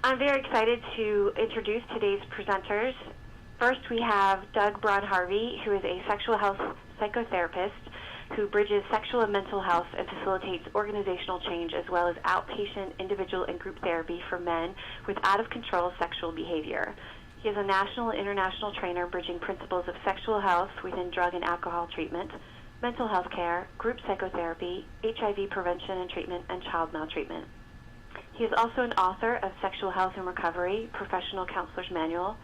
I'm very excited to introduce today's presenters. First, we have Doug Braun-Harvey, who is a sexual health psychotherapist who bridges sexual and mental health and facilitates organizational change as well as outpatient, individual, and group therapy for men with out-of-control sexual behavior. He is a national and international trainer bridging principles of sexual health within drug and alcohol treatment, mental health care, group psychotherapy, HIV prevention and treatment, and child maltreatment. He is also an author of Sexual Health and Recovery, Professional Counselor's Manual,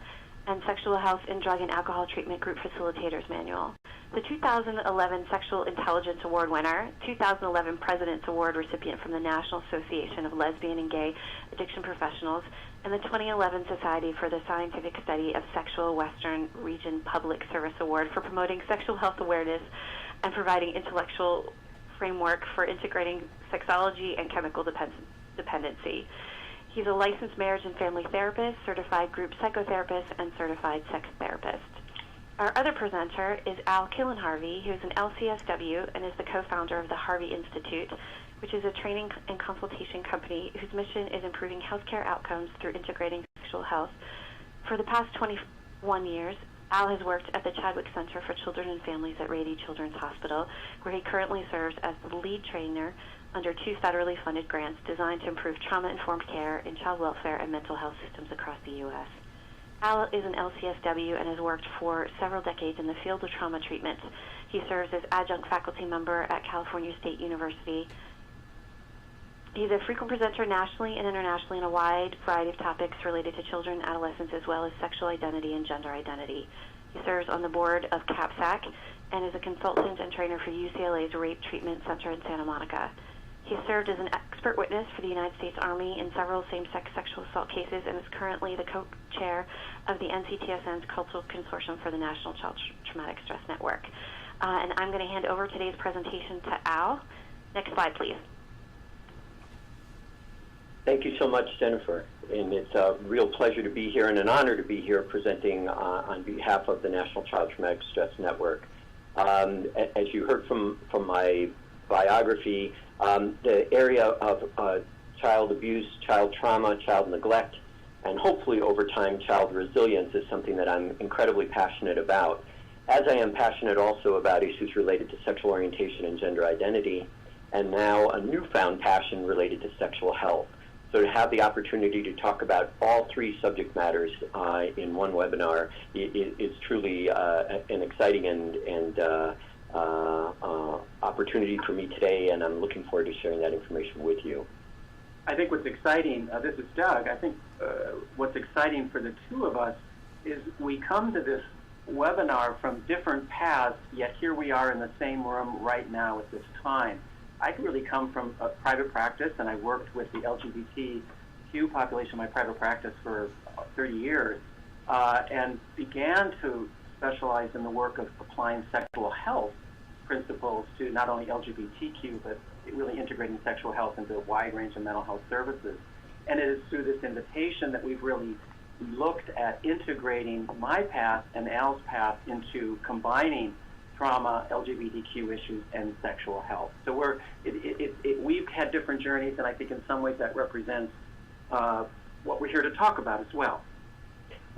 and Sexual Health in Drug and Alcohol Treatment Group Facilitators Manual. The 2011 Sexual Intelligence Award winner, 2011 President's Award recipient from the National Association of Lesbian and Gay Addiction Professionals, and the 2011 Society for the Scientific Study of Sexual Western Region Public Service Award for promoting sexual health awareness and providing intellectual framework for integrating sexology and chemical dependency. He's a licensed marriage and family therapist, certified group psychotherapist, and certified sex therapist. Our other presenter is Al Killen-Harvey, who is an LCSW and is the co-founder of the Harvey Institute, which is a training and consultation company whose mission is improving healthcare outcomes through integrating sexual health. For the past 21 years, Al has worked at the Chadwick Center for Children and Families at Rady Children's Hospital, where he currently serves as the lead trainer under 2 federally funded grants designed to improve trauma-informed care in child welfare and mental health systems across the U.S. Al is an LCSW and has worked for several decades in the field of trauma treatment. He serves as adjunct faculty member at California State University. He's a frequent presenter nationally and internationally on a wide variety of topics related to children, adolescents, as well as sexual identity and gender identity. He serves on the board of CAPSAC and is a consultant and trainer for UCLA's Rape Treatment Center in Santa Monica. He served as an expert witness for the United States Army in several same-sex sexual assault cases and is currently the co-chair of the NCTSN's Cultural Consortium for the National Child Traumatic Stress Network. And I'm going to hand over today's presentation to Al. Next slide, please. Thank you so much, Jennifer. And it's a real pleasure to be here and an honor to be here presenting on behalf of the National Child Traumatic Stress Network. As you heard from my biography, the area of child abuse, child trauma, child neglect, and hopefully over time child resilience is something that I'm incredibly passionate about, as I am passionate also about issues related to sexual orientation and gender identity, and now a newfound passion related to sexual health. So to have the opportunity to talk about all 3 subject matters in one webinar is truly an exciting and opportunity for me today, and I'm looking forward to sharing that information with you. I think what's exciting, this is Doug, I think what's exciting for the 2 of us is we come to this webinar from different paths, yet here we are in the same room right now at this time. I really come from a private practice, and I worked with the LGBTQ population in my private practice for 30 years, and began to specialize in the work of applying sexual health principles to not only LGBTQ, but really integrating sexual health into a wide range of mental health services. And it is through this invitation that we've really looked at integrating my path and Al's path into combining trauma, LGBTQ issues, and sexual health. So we've had different journeys, and I think in some ways that represents what we're here to talk about as well.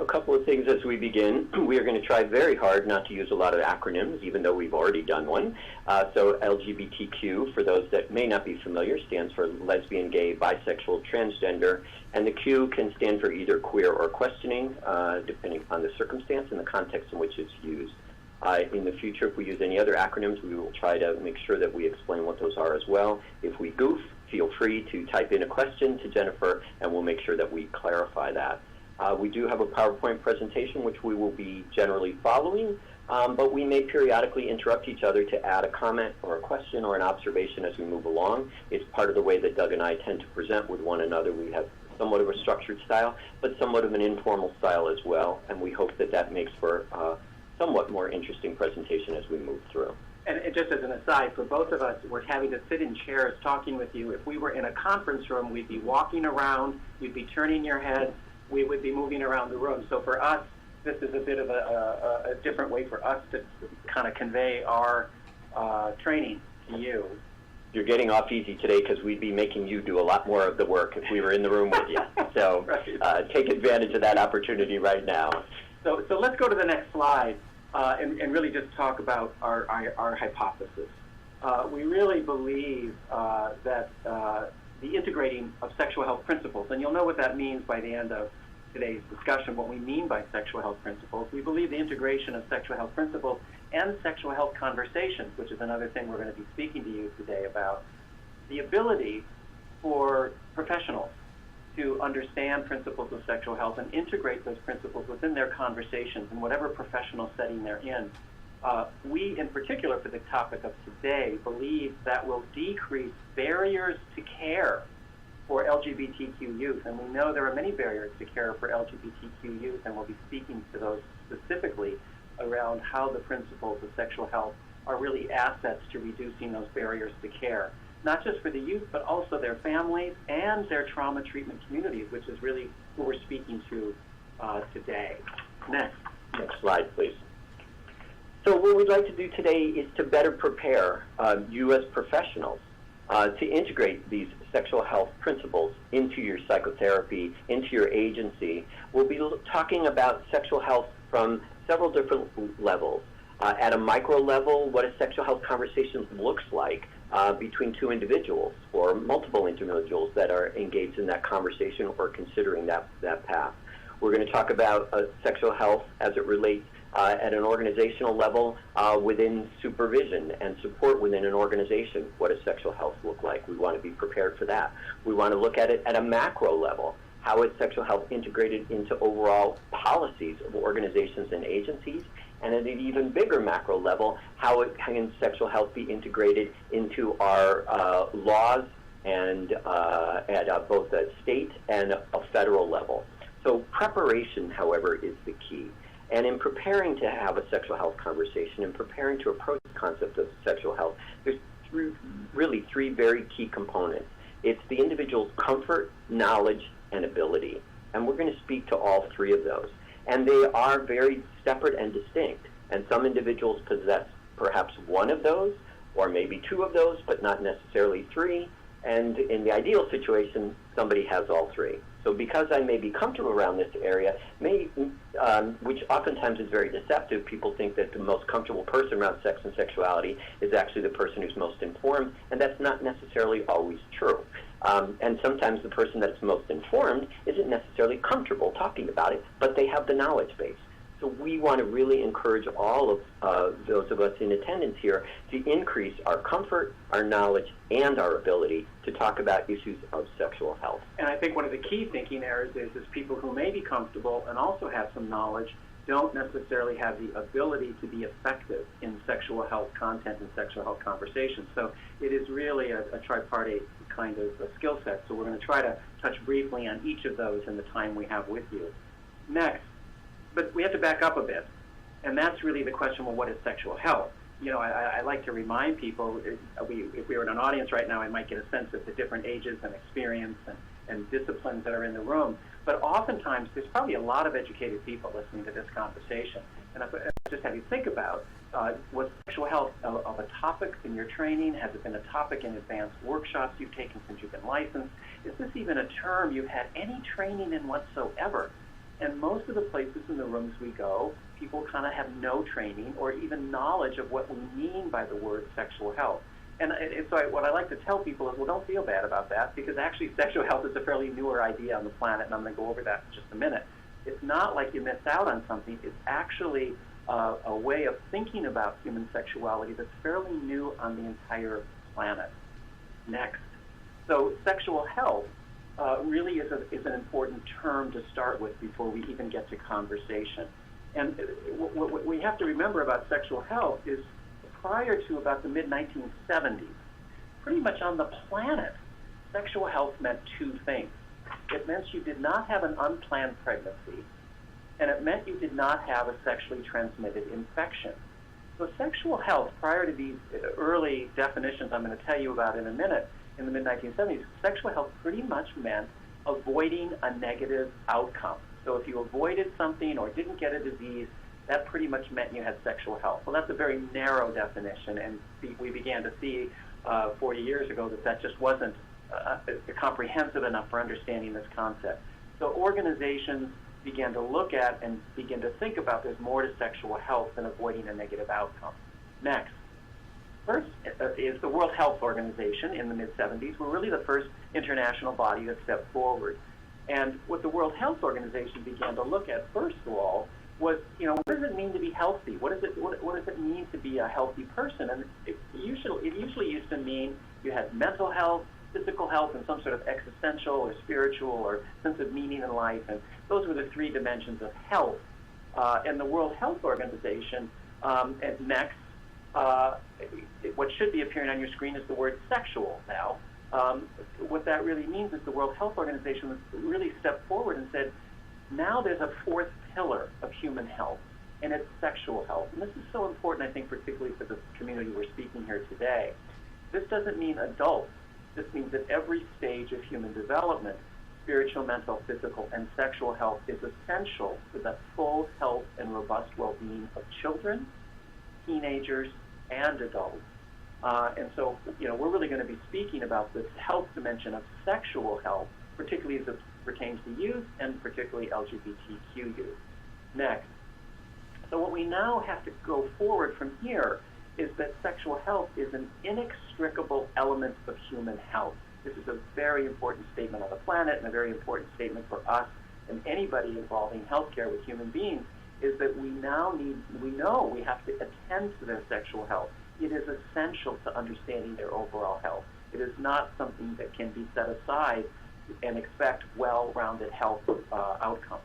A couple of things as we begin. We are going to try very hard not to use a lot of acronyms, even though we've already done one. So LGBTQ, for those that may not be familiar, stands for lesbian, gay, bisexual, transgender, and the Q can stand for either queer or questioning, depending on the circumstance and the context in which it's used. In the future, if we use any other acronyms, we will try to make sure that we explain what those are as well. If we goof, feel free to type in a question to Jennifer, and we'll make sure that we clarify that. We do have a PowerPoint presentation, which we will be generally following, but we may periodically interrupt each other to add a comment or a question or an observation as we move along. It's part of the way that Doug and I tend to present with one another. We have somewhat of a structured style, but somewhat of an informal style as well, and we hope that that makes for a somewhat more interesting presentation as we move through. And just as an aside, for both of us, we're having to sit in chairs talking with you. If we were in a conference room, we'd be walking around, you'd be turning your head, we would be moving around the room. So for us, this is a bit of a different way for us to kind of convey our training to you. You're getting off easy today because we'd be making you do a lot more of the work if we were in the room with you. So take advantage of that opportunity right now. So let's go to the next slide and really just talk about our hypothesis. We really believe that the integrating of sexual health principles, and you'll know what that means by the end of today's discussion, what we mean by sexual health principles. We believe the integration of sexual health principles and sexual health conversations, which is another thing we're going to be speaking to you today about, the ability for professionals to understand principles of sexual health and integrate those principles within their conversations in whatever professional setting they're in. We, in particular, for the topic of today, believe that will decrease barriers to care for LGBTQ youth. And we know there are many barriers to care for LGBTQ youth, and we'll be speaking to those specifically around how the principles of sexual health are really assets to reducing those barriers to care, not just for the youth, but also their families and their trauma treatment communities, which is really who we're speaking to today. Next slide, please. So what we'd like to do today is to better prepare you as professionals to integrate these sexual health principles into your psychotherapy, into your agency. We'll be talking about sexual health from several different levels. At a micro level, what a sexual health conversation looks like between two individuals or multiple individuals that are engaged in that conversation or considering that path. We're going to talk about sexual health as it relates at an organizational level within supervision and support within an organization. What does sexual health look like? We want to be prepared for that. We want to look at it at a macro level. How is sexual health integrated into overall policies of organizations and agencies? And at an even bigger macro level, how can sexual health be integrated into our laws and at both a state and a federal level? So preparation, however, is the key. And in preparing to have a sexual health conversation and preparing to approach the concept of sexual health, there's really three very key components. It's the individual's comfort, knowledge, and ability. And we're going to speak to all three of those. And they are very separate and distinct. And some individuals possess perhaps one of those, or maybe two of those, but not necessarily three. And in the ideal situation, somebody has all three. So because I may be comfortable around this area, which oftentimes is very deceptive, people think that the most comfortable person around sex and sexuality is actually the person who's most informed, and that's not necessarily always true. And sometimes the person that's most informed isn't necessarily comfortable talking about it, but they have the knowledge base. So we want to really encourage all of those of us in attendance here to increase our comfort, our knowledge, and our ability to talk about issues of sexual health. And I think one of the key thinking errors is people who may be comfortable and also have some knowledge don't necessarily have the ability to be effective in sexual health content and sexual health conversations. So it is really a tripartite kind of a skill set. So we're going to try to touch briefly on each of those in the time we have with you. Next. But we have to back up a bit, and that's really the question, well, what is sexual health? You know, I like to remind people, if we were in an audience right now, I might get a sense of the different ages and experience and disciplines that are in the room. But oftentimes, there's probably a lot of educated people listening to this conversation. And I just have you think about, was sexual health of a topic in your training? Has it been a topic in advanced workshops you've taken since you've been licensed? Is this even a term you've had any training in whatsoever? And most of the places in the rooms we go, people kind of have no training or even knowledge of what we mean by the word sexual health. And so what I like to tell people is, well, don't feel bad about that, because actually sexual health is a fairly newer idea on the planet, and I'm going to go over that in just a minute. It's not like you missed out on something. It's actually a way of thinking about human sexuality that's fairly new on the entire planet. Next. So sexual health really is an important term to start with before we even get to conversation. And what we have to remember about sexual health is prior to about the mid-1970s, pretty much on the planet, sexual health meant two things. It meant you did not have an unplanned pregnancy, and it meant you did not have a sexually transmitted infection. So sexual health, prior to these early definitions I'm going to tell you about in a minute, in the mid-1970s, sexual health pretty much meant avoiding a negative outcome. So if you avoided something or didn't get a disease, that pretty much meant you had sexual health. Well, that's a very narrow definition, and we began to see 40 years ago that just wasn't comprehensive enough for understanding this concept. So organizations began to look at and begin to think about there's more to sexual health than avoiding a negative outcome. Next. First is the World Health Organization in the mid-'70s. We're really the first international body that stepped forward. And what the World Health Organization began to look at, first of all, was, what does it mean to be healthy? What does it mean to be a healthy person? And it usually used to mean you had mental health, physical health, and some sort of existential or spiritual or sense of meaning in life. And those were the three dimensions of health. And the World Health Organization, next, what should be appearing on your screen is the word sexual now. What that really means is the World Health Organization really stepped forward and said, now there's a fourth pillar of human health, and it's sexual health. And this is so important, I think, particularly for the community we're speaking here today. This doesn't mean adults. This means that every stage of human development, spiritual, mental, physical, and sexual health is essential to the full health and robust well-being of children, teenagers, and adults. And so, we're really going to be speaking about this health dimension of sexual health, particularly as it pertains to youth and particularly LGBTQ youth. Next. So what we now have to go forward from here is that sexual health is an inextricable element of human health. This is a very important statement on the planet and a very important statement for us and anybody involving healthcare with human beings, is that we know we have to attend to their sexual health. It is essential to understanding their overall health. It is not something that can be set aside and expect well-rounded health outcomes.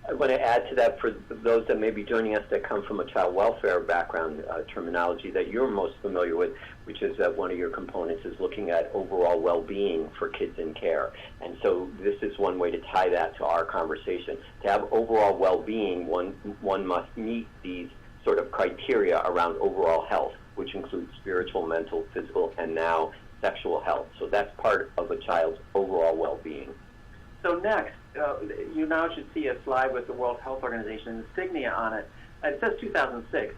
I want to add to that for those that may be joining us that come from a child welfare background, terminology that you're most familiar with, which is that one of your components is looking at overall well-being for kids in care. And so this is one way to tie that to our conversation. To have overall well-being, one must meet these sort of criteria around overall health, which includes spiritual, mental, physical, and now sexual health. So that's part of a child's overall well-being. So next, you now should see a slide with the World Health Organization insignia on it. It says 2006.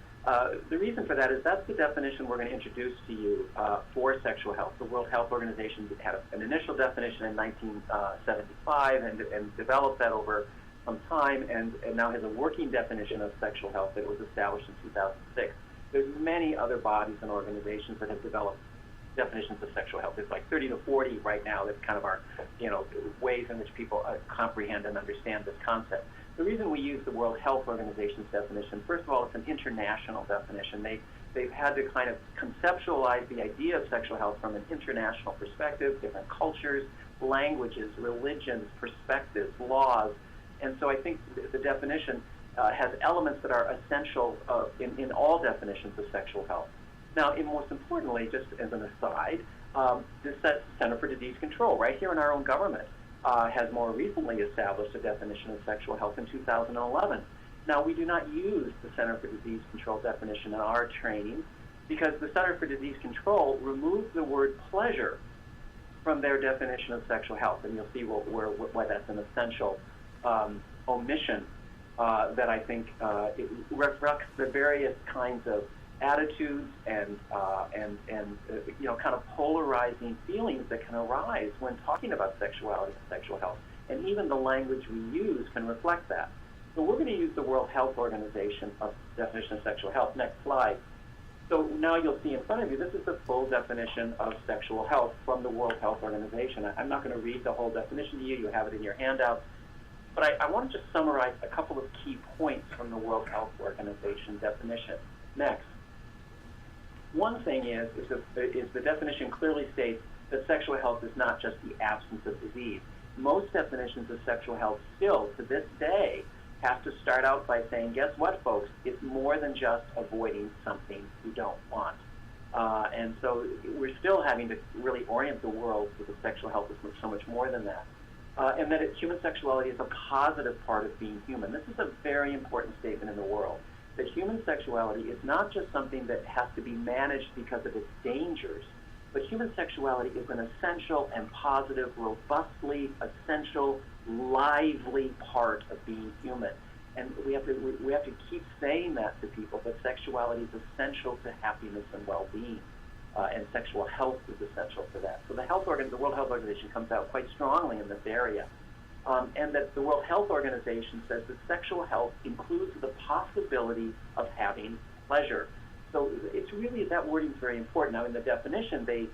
The reason for that is that's the definition we're going to introduce to you for sexual health. The World Health Organization had an initial definition in 1975 and developed that over some time and now has a working definition of sexual health that was established in 2006. There's many other bodies and organizations that have developed definitions of sexual health. There's like 30 to 40 right now that kind of are, ways in which people comprehend and understand this concept. The reason we use the World Health Organization's definition, first of all, it's an international definition. They've had to kind of conceptualize the idea of sexual health from an international perspective, different cultures, languages, religions, perspectives, laws. And so I think the definition has elements that are essential in all definitions of sexual health. Now, and most importantly, just as an aside, the Center for Disease Control, right here in our own government, has more recently established a definition of sexual health in 2011. Now, we do not use the Center for Disease Control definition in our training because the Center for Disease Control removed the word pleasure from their definition of sexual health, and you'll see why that's an essential omission that I think it reflects the various kinds of attitudes and kind of polarizing feelings that can arise when talking about sexuality and sexual health. And even the language we use can reflect that. So we're going to use the World Health Organization definition of sexual health. Next slide. So now you'll see in front of you, this is the full definition of sexual health from the World Health Organization. I'm not going to read the whole definition to you. You have it in your handouts. But I want to just summarize a couple of key points from the World Health Organization definition. Next. One thing is the definition clearly states that sexual health is not just the absence of disease. Most definitions of sexual health still, to this day, have to start out by saying, guess what, folks? It's more than just avoiding something you don't want. And so we're still having to really orient the world so that sexual health is so much more than that. And that human sexuality is a positive part of being human. This is a very important statement in the world, that human sexuality is not just something that has to be managed because of its dangers, but human sexuality is an essential and positive, robustly essential, lively part of being human. And we have to keep saying that to people, that sexuality is essential to happiness and well-being. and sexual health is essential for that. So the World Health Organization comes out quite strongly in this area. And that the World Health Organization says that sexual health includes the possibility of having pleasure. So it's really, that wording is very important. Now, in the definition, they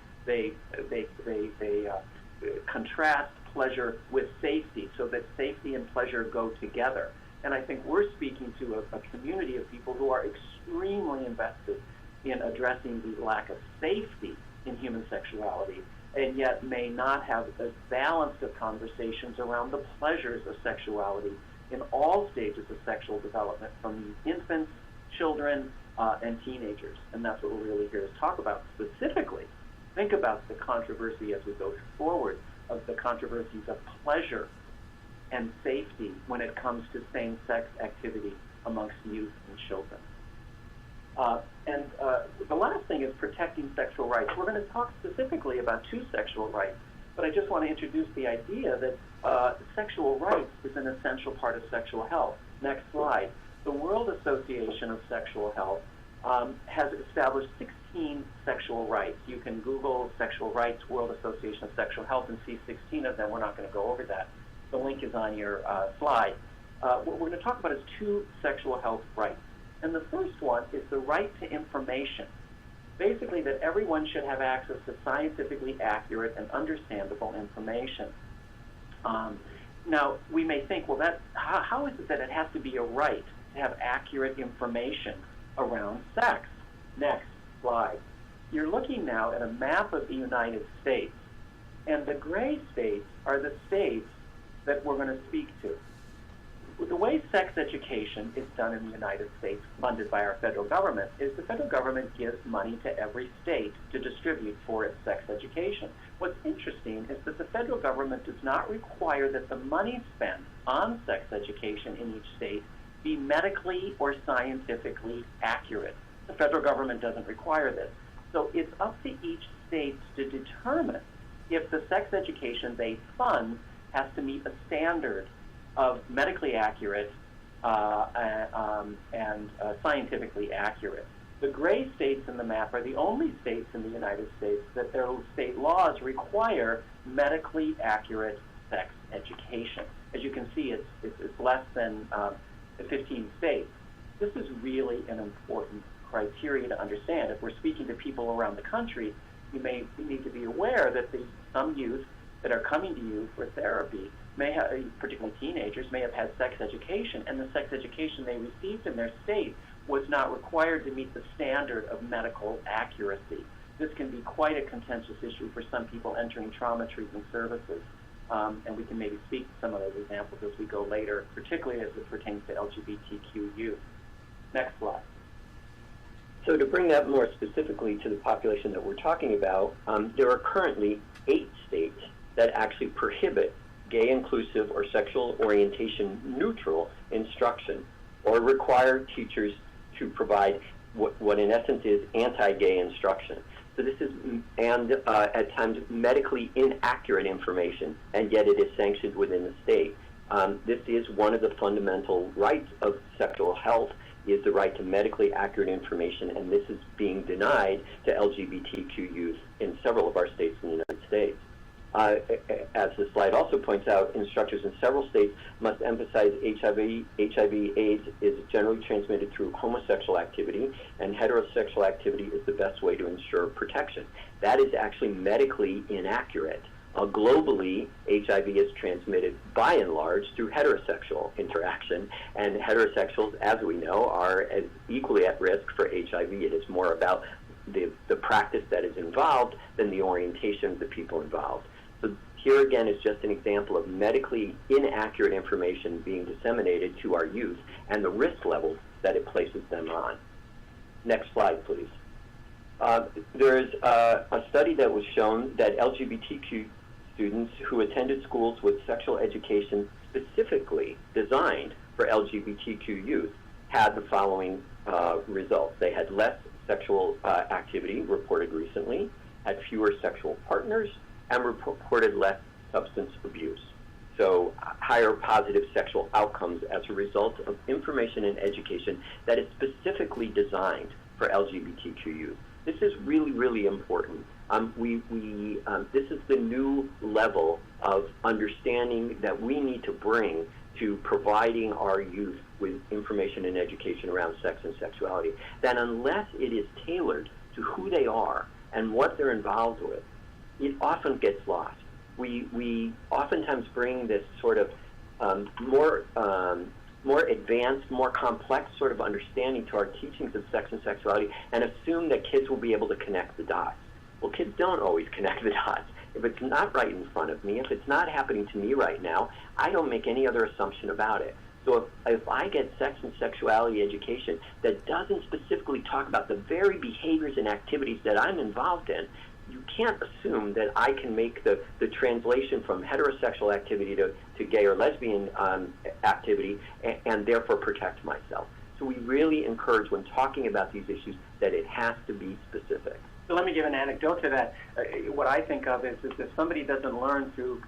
contrast pleasure with safety, so that safety and pleasure go together. And I think we're speaking to a community of people who are extremely invested in addressing the lack of safety in human sexuality, and yet may not have as balanced of conversations around the pleasures of sexuality in all stages of sexual development, from infants, children, and teenagers. And that's what we're really here to talk about specifically. Think about the controversy as we go forward of the controversies of pleasure and safety when it comes to same-sex activity amongst youth and children. The last thing is protecting sexual rights. We're going to talk specifically about two sexual rights, but I just want to introduce the idea that sexual rights is an essential part of sexual health. Next slide. The World Association of Sexual Health has established 16 sexual rights. You can Google sexual rights, World Association of Sexual Health, and see 16 of them. We're not going to go over that. The link is on your slide. What we're going to talk about is two sexual health rights. And the first one is the right to information. Basically, that everyone should have access to scientifically accurate and understandable information. Now, we may think, well, how is it that it has to be a right to have accurate information around sex? Next slide. You're looking now at a map of the United States, and the gray states are the states that we're going to speak to. The way sex education is done in the United States, funded by our federal government, is the federal government gives money to every state to distribute for its sex education. What's interesting is that the federal government does not require that the money spent on sex education in each state be medically or scientifically accurate. The federal government doesn't require this. So it's up to each state to determine if the sex education they fund has to meet a standard of medically accurate and scientifically accurate. The gray states in the map are the only states in the United States that their state laws require medically accurate sex education. As you can see, it's less than 15 states. This is really an important criteria to understand. If we're speaking to people around the country, you need to be aware that some youth that are coming to you for therapy may have, particularly teenagers, may have had sex education, and the sex education they received in their state was not required to meet the standard of medical accuracy. This can be quite a contentious issue for some people entering trauma treatment services, and we can maybe speak to some of those examples as we go later, particularly as it pertains to LGBTQ youth. Next slide. So to bring that more specifically to the population that we're talking about, there are currently 8 states that actually prohibit gay inclusive or sexual orientation neutral instruction, or require teachers to provide what in essence is anti-gay instruction. So this is, and at times, medically inaccurate information, and yet it is sanctioned within the state. This is one of the fundamental rights of sexual health, is the right to medically accurate information, and this is being denied to LGBTQ youth in several of our states in the United States. As the slide also points out, instructors in several states must emphasize HIV/AIDS is generally transmitted through homosexual activity, and heterosexual activity is the best way to ensure protection. That is actually medically inaccurate. Globally, HIV is transmitted by and large through heterosexual interaction, and heterosexuals, as we know, are as equally at risk for HIV. It is more about the practice that is involved than the orientation of the people involved. So here again is just an example of medically inaccurate information being disseminated to our youth and the risk levels that it places them on. Next slide, please. There is a study that was shown that LGBTQ students who attended schools with sexual education specifically designed for LGBTQ youth had the following results. They had less sexual activity reported recently, had fewer sexual partners, and reported less substance abuse. So higher positive sexual outcomes as a result of information and education that is specifically designed for LGBTQ youth. This is really, really important. This is the new level of understanding that we need to bring to providing our youth with information and education around sex and sexuality, that unless it is tailored to who they are and what they're involved with, it often gets lost. We oftentimes bring this sort of more advanced, more complex sort of understanding to our teachings of sex and sexuality and assume that kids will be able to connect the dots. Well, kids don't always connect the dots. If it's not right in front of me, if it's not happening to me right now, I don't make any other assumption about it. So if I get sex and sexuality education that doesn't specifically talk about the very behaviors and activities that I'm involved in, you can't assume that I can make the translation from heterosexual activity to gay or lesbian activity and therefore protect myself. So we really encourage when talking about these issues that it has to be specific. So let me give an anecdote to that. What I think of is if somebody doesn't learn through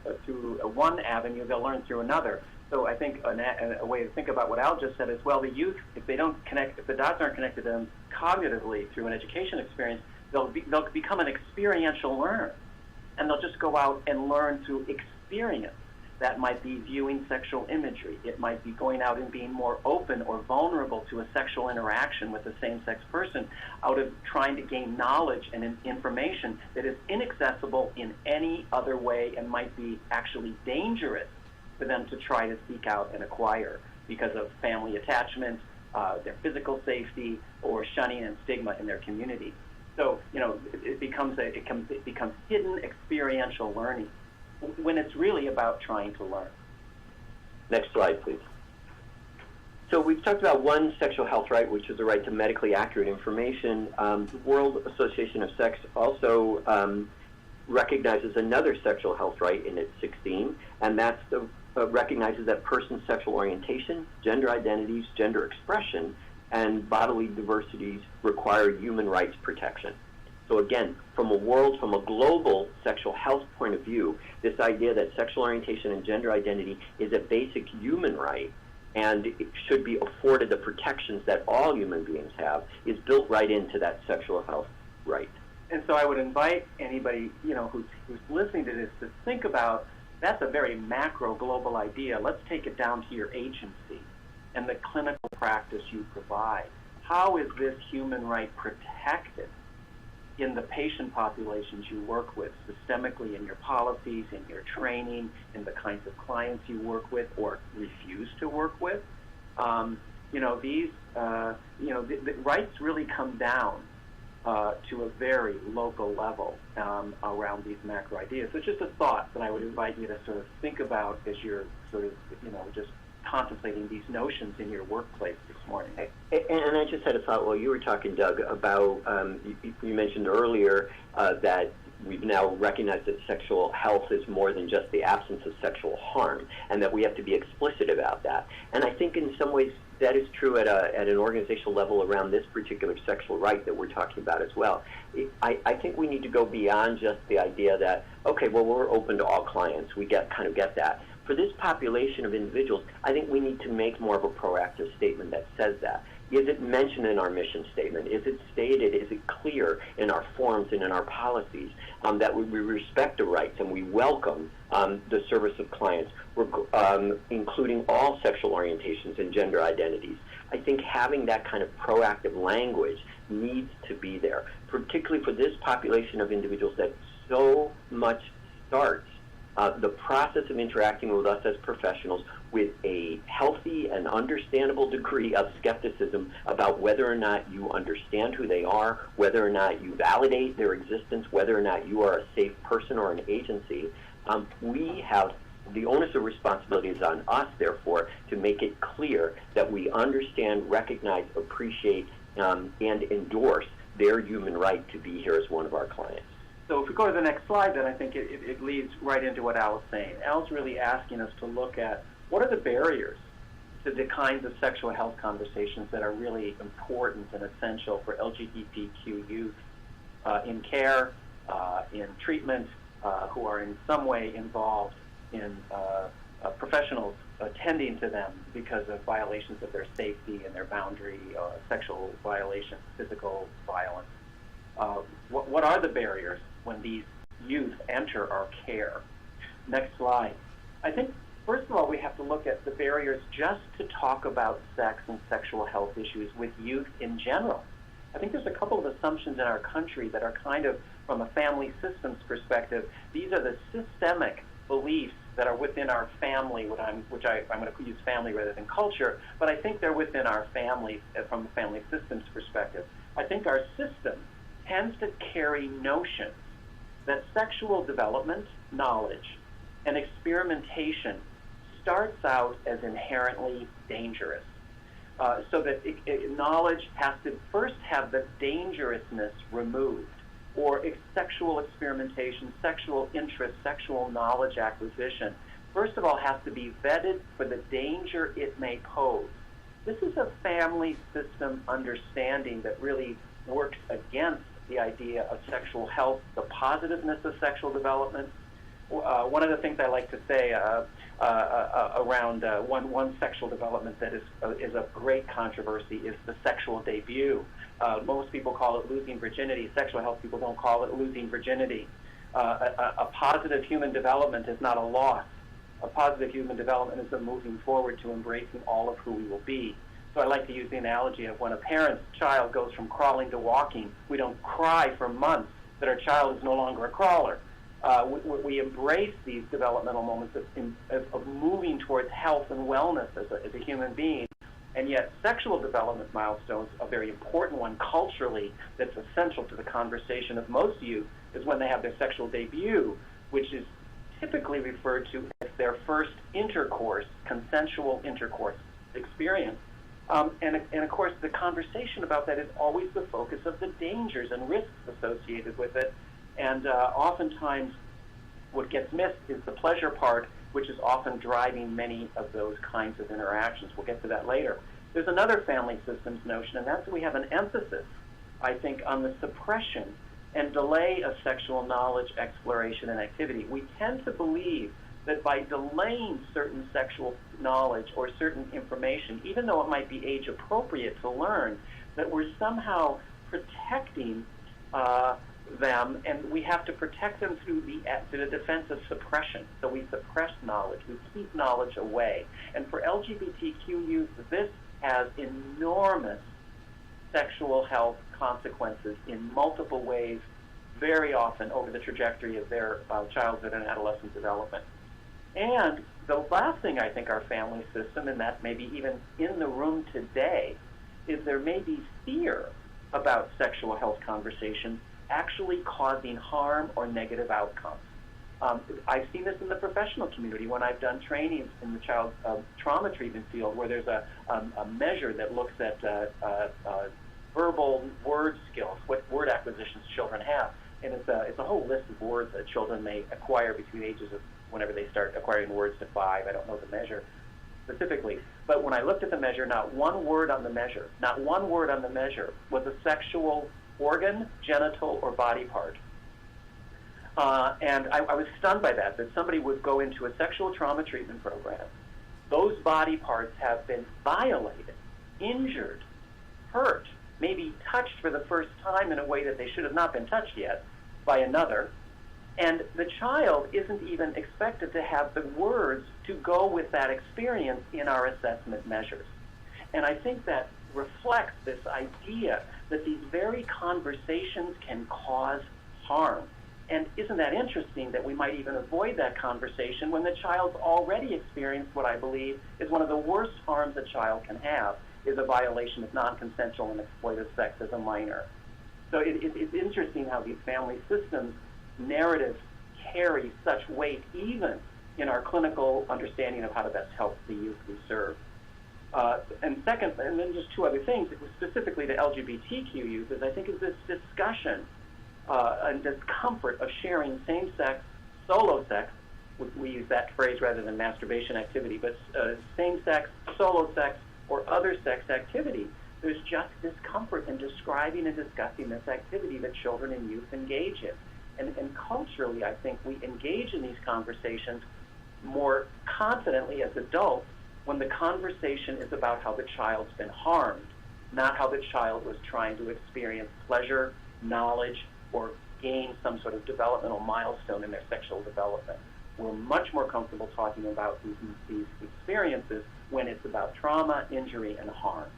one avenue, they'll learn through another. So I think a way to think about what Al just said is, well, the youth, if the dots aren't connected to them cognitively through an education experience, they'll become an experiential learner, and they'll just go out and learn through experience. That might be viewing sexual imagery. It might be going out and being more open or vulnerable to a sexual interaction with a same-sex person out of trying to gain knowledge and information that is inaccessible in any other way and might be actually dangerous for them to try to seek out and acquire because of family attachment, their physical safety, or shunning and stigma in their community. So, it becomes hidden experiential learning when it's really about trying to learn. Next slide, please. So we've talked about one sexual health right, which is the right to medically accurate information. The World Association of Sex also recognizes another sexual health right in its 16, and that's recognizes that person's sexual orientation, gender identities, gender expression, and bodily diversities require human rights protection. So again, from a global sexual health point of view, this idea that sexual orientation and gender identity is a basic human right and it should be afforded the protections that all human beings have is built right into that sexual health right. And so I would invite anybody, who's listening to this to think about, that's a very macro global idea. Let's take it down to your agency and the clinical practice you provide. How is this human right protected in the patient populations you work with, systemically in your policies, in your training, in the kinds of clients you work with or refuse to work with? The rights really come down to a very local level around these macro ideas. So it's just a thought that I would invite you to sort of think about as you're sort of, just contemplating these notions in your workplace this morning. And I just had a thought while you were talking, Doug, about, you mentioned earlier that we've now recognized that sexual health is more than just the absence of sexual harm, and that we have to be explicit about that. And I think in some ways that is true at an organizational level around this particular sexual right that we're talking about as well. I think we need to go beyond just the idea that, okay, well, we're open to all clients. We get that. For this population of individuals, I think we need to make more of a proactive statement that says that. Is it mentioned in our mission statement? Is it stated? Is it clear in our forms and in our policies that we respect the rights and we welcome the service of clients, including all sexual orientations and gender identities? I think having that kind of proactive language needs to be there, particularly for this population of individuals that so much starts the process of interacting with us as professionals with a healthy and understandable degree of skepticism about whether or not you understand who they are, whether or not you validate their existence, whether or not you are a safe person or an agency. We have the onus of responsibility is on us, therefore, to make it clear that we understand, recognize, appreciate, and endorse their human right to be here as one of our clients. So if we go to the next slide, then I think it leads right into what Al was saying. Al's really asking us to look at what are the barriers to the kinds of sexual health conversations that are really important and essential for LGBTQ youth in care, in treatment, who are in some way involved in professionals attending to them because of violations of their safety and their boundary, sexual violations, physical violence. What are the barriers when these youth enter our care? Next slide. I think, first of all, we have to look at the barriers just to talk about sex and sexual health issues with youth in general. I think there's a couple of assumptions in our country that are kind of, from a family systems perspective, these are the systemic beliefs that are within our family, I'm going to use family rather than culture, but I think they're within our family from a family systems perspective. I think our system tends to carry notions that sexual development, knowledge, and experimentation starts out as inherently dangerous. So that knowledge has to first have the dangerousness removed, or sexual experimentation, sexual interest, sexual knowledge acquisition, first of all has to be vetted for the danger it may pose. This is a family system understanding that really works against the idea of sexual health, the positiveness of sexual development. One of the things I like to say around one sexual development that is a great controversy is the sexual debut. Most people call it losing virginity. Sexual health people don't call it losing virginity. A positive human development is not a loss. A positive human development is a moving forward to embracing all of who we will be. So I like to use the analogy of when a parent's child goes from crawling to walking, we don't cry for months that our child is no longer a crawler. We embrace these developmental moments of moving towards health and wellness as a human being. And yet sexual development milestones, a very important one culturally that's essential to the conversation of most youth, is when they have their sexual debut, which is typically referred to as their first intercourse, consensual intercourse experience. And of course, the conversation about that is always the focus of the dangers and risks associated with it. And oftentimes, what gets missed is the pleasure part, which is often driving many of those kinds of interactions. We'll get to that later. There's another family systems notion, and that's that we have an emphasis, I think, on the suppression and delay of sexual knowledge, exploration, and activity. We tend to believe that by delaying certain sexual knowledge or certain information, even though it might be age appropriate to learn, that we're somehow protecting them, and we have to protect them through the defense of suppression. So we suppress knowledge, we keep knowledge away. And for LGBTQ youth, this has enormous sexual health consequences in multiple ways, very often over the trajectory of their childhood and adolescent development. And the last thing I think our family system, and that may be even in the room today, is there may be fear about sexual health conversations actually causing harm or negative outcomes. I've seen this in the professional community when I've done trainings in the child trauma treatment field, where there's a measure that looks at verbal word skills, what word acquisitions children have. And it's a whole list of words that children may acquire between ages of whenever they start acquiring words to 5. I don't know the measure specifically. But when I looked at the measure, not one word on the measure was a sexual organ, genital, or body part. And I was stunned by that somebody would go into a sexual trauma treatment program. Those body parts have been violated, injured, hurt, maybe touched for the first time in a way that they should have not been touched yet by another. And the child isn't even expected to have the words to go with that experience in our assessment measures. And I think that reflects this idea that these very conversations can cause harm. And isn't that interesting that we might even avoid that conversation when the child's already experienced what I believe is one of the worst harms a child can have, is a violation of non-consensual and exploitive sex as a minor. So it's interesting how these family systems narratives carry such weight even in our clinical understanding of how to best help the youth we serve. And second, and then just two other things, specifically to LGBTQ youth, is I think is this discussion and discomfort of sharing same-sex, solo sex, we use that phrase rather than masturbation activity, but same-sex, solo sex, or other sex activity. There's just discomfort in describing and discussing this activity that children and youth engage in. And culturally, I think we engage in these conversations more confidently as adults when the conversation is about how the child's been harmed, not how the child was trying to experience pleasure knowledge or gain some sort of developmental milestone in their sexual development. We're much more comfortable talking about these experiences when it's about trauma, injury, and harm.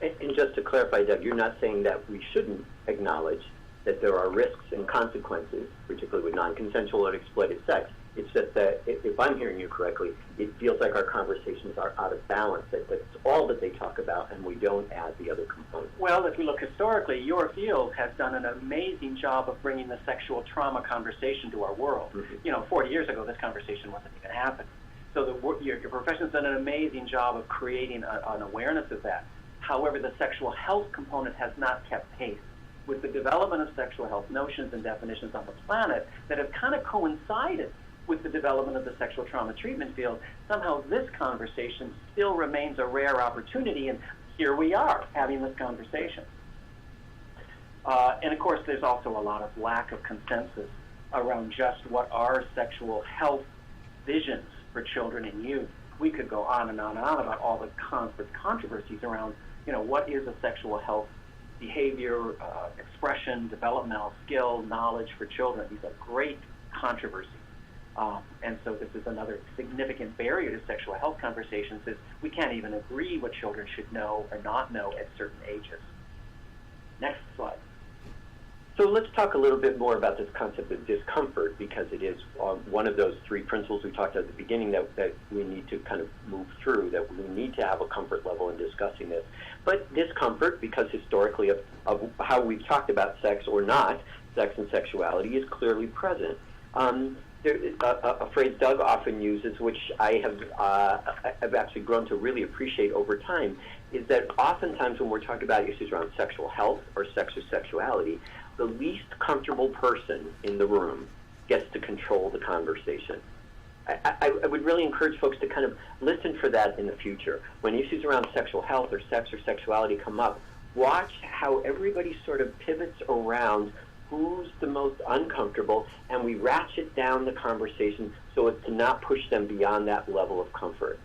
And just to clarify, Doug, you're not saying that we shouldn't acknowledge that there are risks and consequences, particularly with non-consensual or exploited sex. It's just that, if I'm hearing you correctly, it feels like our conversations are out of balance, that that's all that they talk about, and we don't add the other components. Well, if you look historically, your field has done an amazing job of bringing the sexual trauma conversation to our world. 40 years ago, this conversation wasn't even happening. So your profession's done an amazing job of creating an awareness of that. However, the sexual health component has not kept pace with the development of sexual health notions and definitions on the planet that have kind of coincided with the development of the sexual trauma treatment field. Somehow this conversation still remains a rare opportunity, and here we are having this conversation. And of course, there's also a lot of lack of consensus around just what are sexual health visions for children and youth. We could go on and on and on about all the controversies around, what is a sexual health behavior, expression, developmental skill, knowledge for children. These are great controversies. And so this is another significant barrier to sexual health conversations, is we can't even agree what children should know or not know at certain ages. Next slide. So let's talk a little bit more about this concept of discomfort, because it is one of those three principles we talked about at the beginning that we need to kind of move through, that we need to have a comfort level in discussing this. But discomfort, because historically of how we've talked about sex or not, sex and sexuality, is clearly present. There, a phrase Doug often uses, which I have actually grown to really appreciate over time, is that oftentimes when we're talking about issues around sexual health or sex or sexuality, the least comfortable person in the room gets to control the conversation. I would really encourage folks to kind of listen for that in the future. When issues around sexual health or sex or sexuality come up, watch how everybody sort of pivots around who's the most uncomfortable, and we ratchet down the conversation so as to not push them beyond that level of comfort.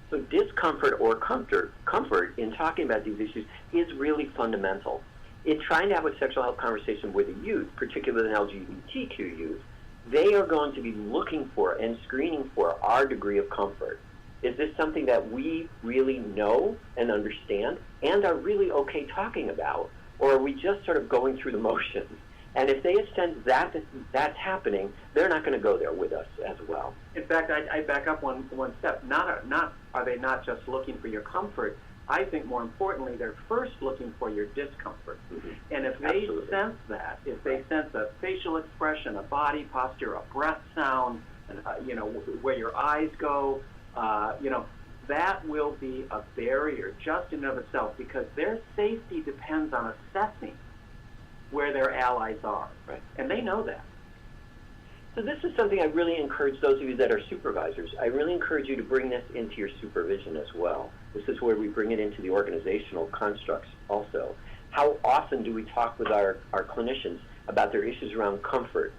So discomfort or comfort in talking about these issues is really fundamental. In trying to have a sexual health conversation with the youth, particularly the LGBTQ youth, they are going to be looking for and screening for our degree of comfort. Is this something that we really know and understand and are really okay talking about, or are we just sort of going through the motions? And if they sense that's happening, they're not going to go there with us as well. In fact, I back up one step. Are they not just looking for your comfort? I think more importantly, they're first looking for your discomfort. Mm-hmm. And if they sense that, if they sense a facial expression, a body posture, a breath sound, where your eyes go, that will be a barrier just in and of itself, because their safety depends on assessing where their allies are. Right. And they know that. So this is something I really encourage those of you that are supervisors. I really encourage you to bring this into your supervision as well. This is where we bring it into the organizational constructs also. How often do we talk with our clinicians about their issues around comfort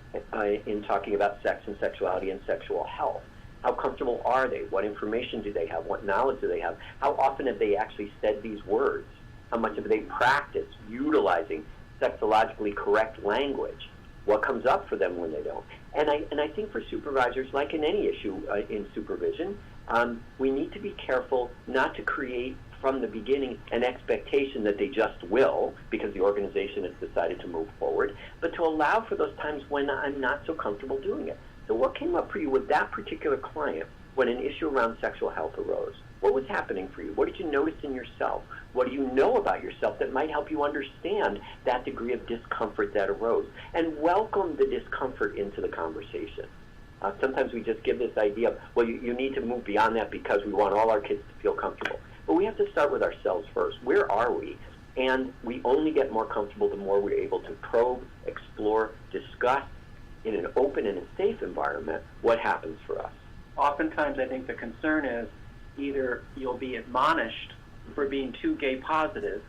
in talking about sex and sexuality and sexual health? How comfortable are they? What information do they have? What knowledge do they have? How often have they actually said these words? How much have they practiced utilizing sexologically correct language? What comes up for them when they don't? And I think for supervisors, like in any issue in supervision, we need to be careful not to create from the beginning an expectation that they just will because the organization has decided to move forward, but to allow for those times when I'm not so comfortable doing it. So what came up for you with that particular client when an issue around sexual health arose? What was happening for you? What did you notice in yourself? What do you know about yourself that might help you understand that degree of discomfort that arose? And welcome the discomfort into the conversation. Sometimes we just give this idea of, well, you need to move beyond that because we want all our kids to feel comfortable. But we have to start with ourselves first. Where are we? And we only get more comfortable the more we're able to probe, explore, discuss in an open and a safe environment what happens for us. Oftentimes I think the concern is either you'll be admonished for being too gay positive,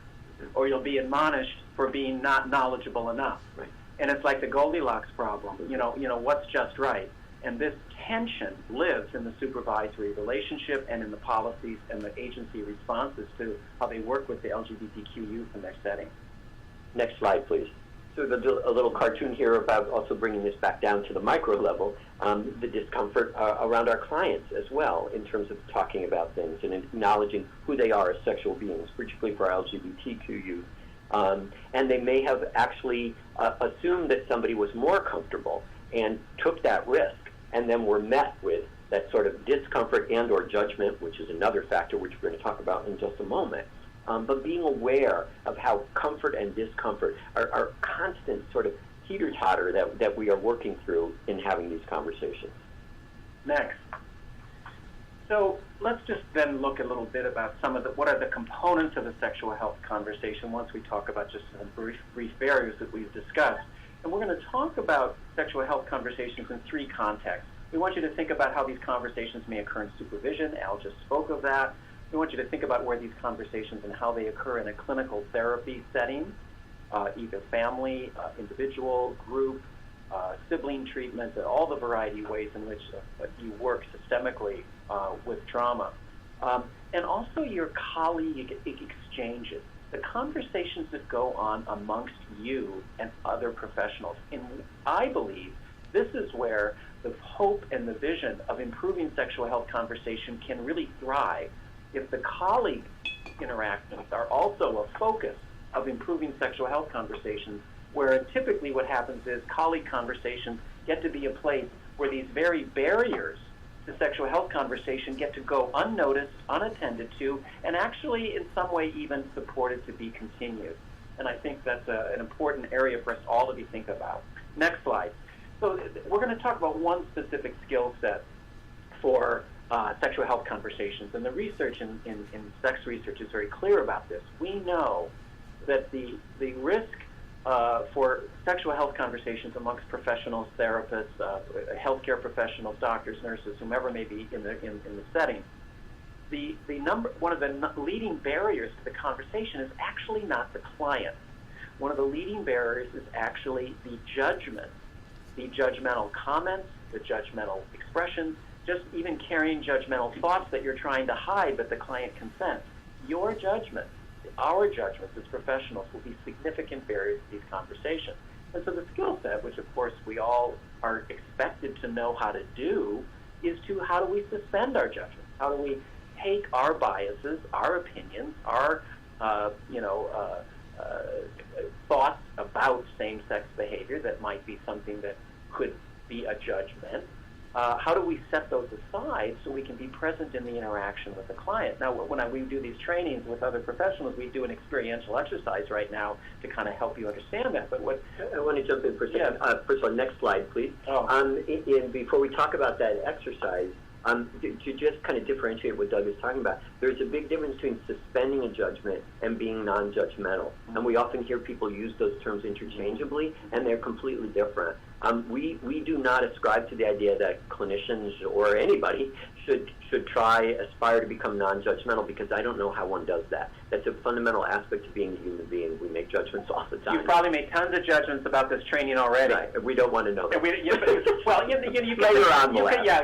or you'll be admonished for being not knowledgeable enough. Right. And it's like the Goldilocks problem. What's just right? And this tension lives in the supervisory relationship and in the policies and the agency responses to how they work with the LGBTQ youth in their setting. Next slide, please. So a little cartoon here about also bringing this back down to the micro level, the discomfort around our clients as well in terms of talking about things and acknowledging who they are as sexual beings, particularly for our LGBTQ youth. And they may have actually assumed that somebody was more comfortable and took that risk and then were met with that sort of discomfort and or judgment, which is another factor which we're going to talk about in just a moment. But being aware of how comfort and discomfort are constant sort of teeter-totter that we are working through in having these conversations. Next. So let's just then look a little bit about what are the components of the sexual health conversation once we talk about just some brief barriers that we've discussed. And we're going to talk about sexual health conversations in three contexts. We want you to think about how these conversations may occur in supervision. Al just spoke of that. We want you to think about where these conversations and how they occur in a clinical therapy setting, either family, individual, group, sibling treatment, all the variety of ways in which you work systemically with trauma. And also your colleague exchanges, the conversations that go on amongst you and other professionals. And I believe this is where the hope and the vision of improving sexual health conversation can really thrive. If the colleague interactions are also a focus of improving sexual health conversations, where typically what happens is colleague conversations get to be a place where these very barriers to sexual health conversation get to go unnoticed, unattended to, and actually in some way even supported to be continued. And I think that's an important area for us all to be thinking about. Next slide. So we're going to talk about one specific skill set for sexual health conversations, and the research in sex research is very clear about this. We know that the risk for sexual health conversations amongst professionals, therapists, healthcare professionals, doctors, nurses, whomever may be in the setting, one of the leading barriers to the conversation is actually not the client. One of the leading barriers is actually the judgment, the judgmental comments, the judgmental expressions, just even carrying judgmental thoughts that you're trying to hide, but the client consents. Your judgment, our judgments as professionals will be significant barriers to these conversations. And so the skill set, which of course we all are expected to know how to do, is to how do we suspend our judgments? How do we take our biases, our opinions, our thoughts about same-sex behavior that might be something that could be a judgment. How do we set those aside so we can be present in the interaction with the client? Now, when we do these trainings with other professionals, we do an experiential exercise right now to kind of help you understand that. But what I want to jump in for a second. Yeah. First of all, next slide, please. Oh. Before we talk about that exercise, to just kind of differentiate what Doug is talking about, there's a big difference between suspending a judgment and being non-judgmental. And we often hear people use those terms interchangeably, and they're completely different. We do not ascribe to the idea that clinicians or anybody should aspire to become non-judgmental, because I don't know how one does that. That's a fundamental aspect of being a human being. We make judgments all the time. You've probably made tons of judgments about this training already. Right. We don't want to know that.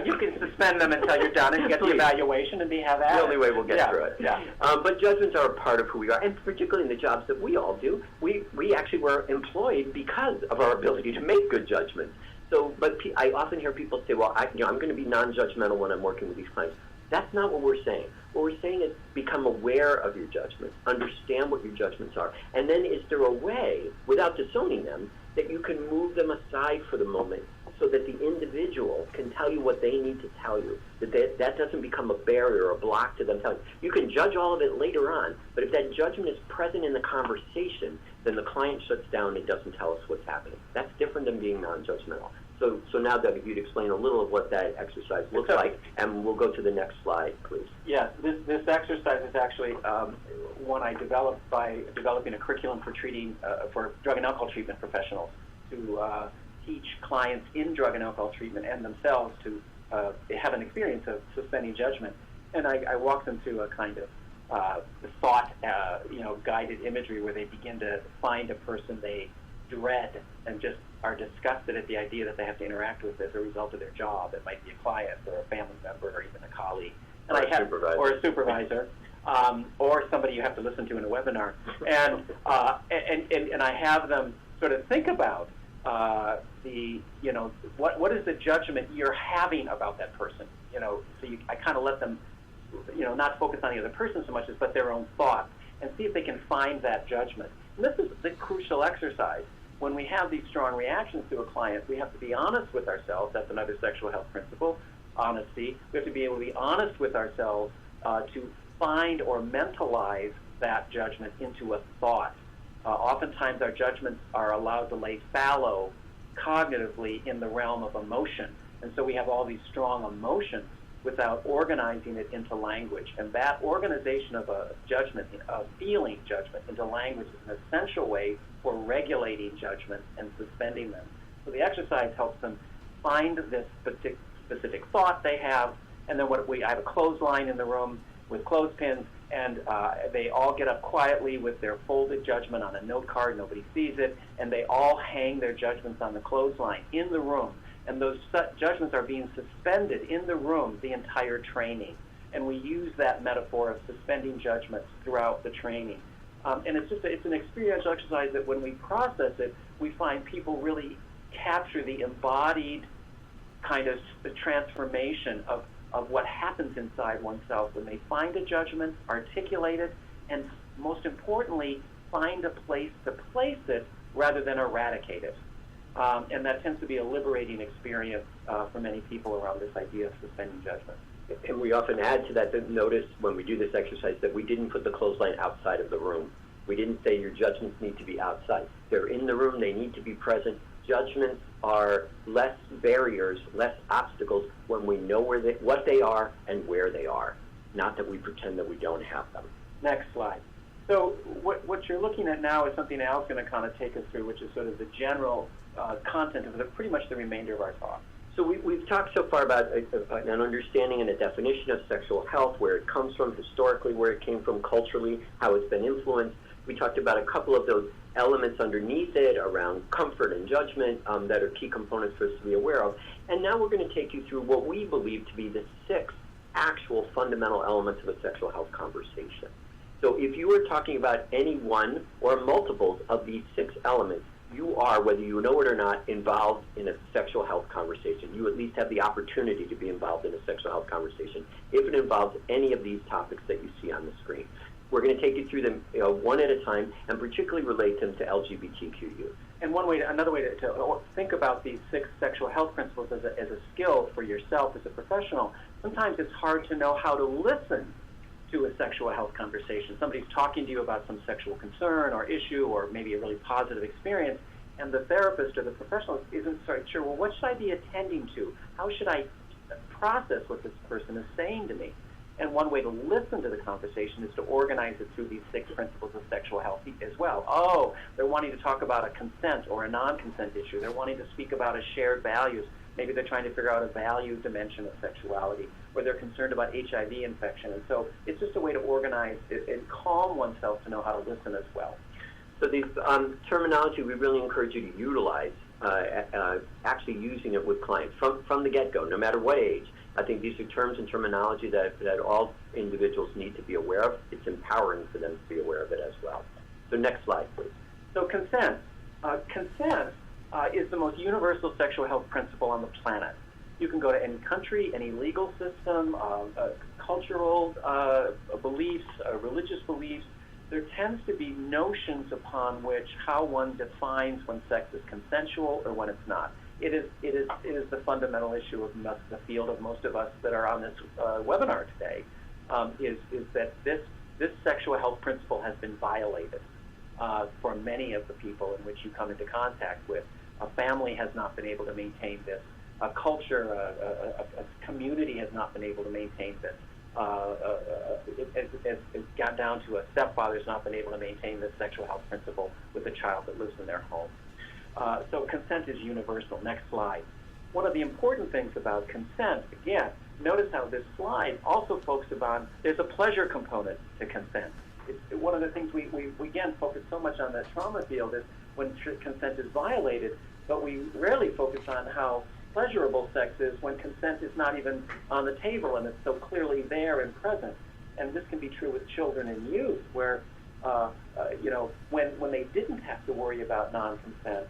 You can suspend them until you're done and get the evaluation and have at it. The only way we'll get through it. Yeah. But judgments are a part of who we are, and particularly in the jobs that we all do, we actually were employed because of our ability to make good judgments. So, but I often hear people say, well, I'm going to be non-judgmental when I'm working with these clients. That's not what we're saying. What we're saying is become aware of your judgments, understand what your judgments are, and then is there a way, without disowning them, that you can move them aside for the moment so that the individual can tell you what they need to tell you, that doesn't become a barrier or a block to them telling you. You can judge all of it later on, but if that judgment is present in the conversation, then the client shuts down and doesn't tell us what's happening. That's different than being non-judgmental. So now, Doug, if you'd explain a little of what that exercise looks like, and we'll go to the next slide, please. Yeah, this exercise is actually one I developed by developing a curriculum for drug and alcohol treatment professionals to teach clients in drug and alcohol treatment and themselves to have an experience of suspending judgment. And I walk them through a kind of thought, guided imagery where they begin to find a person they dread and just are disgusted at the idea that they have to interact with as a result of their job. It might be a client or a family member or even a colleague. Or a supervisor. Or somebody you have to listen to in a webinar. And I have them sort of think about what is the judgment you're having about that person. So I kind of let them, not focus on the other person so much as but their own thoughts, and see if they can find that judgment. And this is the crucial exercise. When we have these strong reactions to a client, we have to be honest with ourselves. That's another sexual health principle, honesty. We have to be able to be honest with ourselves to find or mentalize that judgment into a thought. Oftentimes our judgments are allowed to lay fallow cognitively in the realm of emotion. And so we have all these strong emotions without organizing it into language. And that organization of a judgment, a feeling judgment into language is an essential way for regulating judgments and suspending them. So the exercise helps them find this specific thought they have, and then I have a clothesline in the room with clothespins, and they all get up quietly with their folded judgment on a note card. Nobody sees it, and they all hang their judgments on the clothesline in the room. And those judgments are being suspended in the room the entire training. And we use that metaphor of suspending judgments throughout the training. And it's an experiential exercise that when we process it, we find people really capture the embodied kind of the transformation of what happens inside oneself when they find a judgment, articulate it, and most importantly, find a place to place it rather than eradicate it. And that tends to be a liberating experience for many people around this idea of suspending judgment. And we often add to that notice when we do this exercise that we didn't put the clothesline outside of the room. We didn't say your judgments need to be outside. They're in the room. They need to be present. Judgments are less barriers, less obstacles when we know what they are and where they are, not that we pretend that we don't have them. Next slide. So what you're looking at now is something Al's going to kind of take us through, which is sort of the general content of pretty much the remainder of our talk. So we've talked so far about an understanding and a definition of sexual health, where it comes from historically, where it came from culturally, how it's been influenced. We talked about a couple of those elements underneath it around comfort and judgment that are key components for us to be aware of. And now we're going to take you through what we believe to be the 6 actual fundamental elements of a sexual health conversation. So if you were talking about any one or multiples of these 6 elements, you are, whether you know it or not, involved in a sexual health conversation. You at least have the opportunity to be involved in a sexual health conversation if it involves any of these topics that you see on the screen. We're going to take you through them one at a time and particularly relate them to LGBTQ youth. And another way to think about these 6 sexual health principles as a skill for yourself as a professional, sometimes it's hard to know how to listen to a sexual health conversation. Somebody's talking to you about some sexual concern or issue or maybe a really positive experience, and the therapist or the professional isn't sure, well, what should I be attending to? How should I process what this person is saying to me? And one way to listen to the conversation is to organize it through these 6 principles of sexual health as well. Oh, they're wanting to talk about a consent or a non-consent issue. They're wanting to speak about a shared values. Maybe they're trying to figure out a value dimension of sexuality, or they're concerned about HIV infection. And so it's just a way to organize it and calm oneself to know how to listen as well. So these terminology we really encourage you to utilize, actually using it with clients from the get-go, no matter what age. I think these are terms and terminology that all individuals need to be aware of. It's empowering for them to be aware of it as well. So next slide, please. So consent. Consent is the most universal sexual health principle on the planet. You can go to any country, any legal system, cultural beliefs, religious beliefs. There tends to be notions upon which how one defines when sex is consensual or when it's not. It is the fundamental issue of the field of most of us that are on this webinar today, is that this sexual health principle has been violated for many of the people in which you come into contact with. A family has not been able to maintain this. A culture, a community has not been able to maintain this. It's got down to a stepfather has not been able to maintain this sexual health principle with a child that lives in their home. So consent is universal. Next slide. One of the important things about consent, again, notice how this slide also focuses on, there's a pleasure component to consent. It's one of the things we again focus so much on the trauma field is when consent is violated, but we rarely focus on how pleasurable sex is when consent is not even on the table and it's so clearly there and present. And this can be true with children and youth, where when they didn't have to worry about non-consent,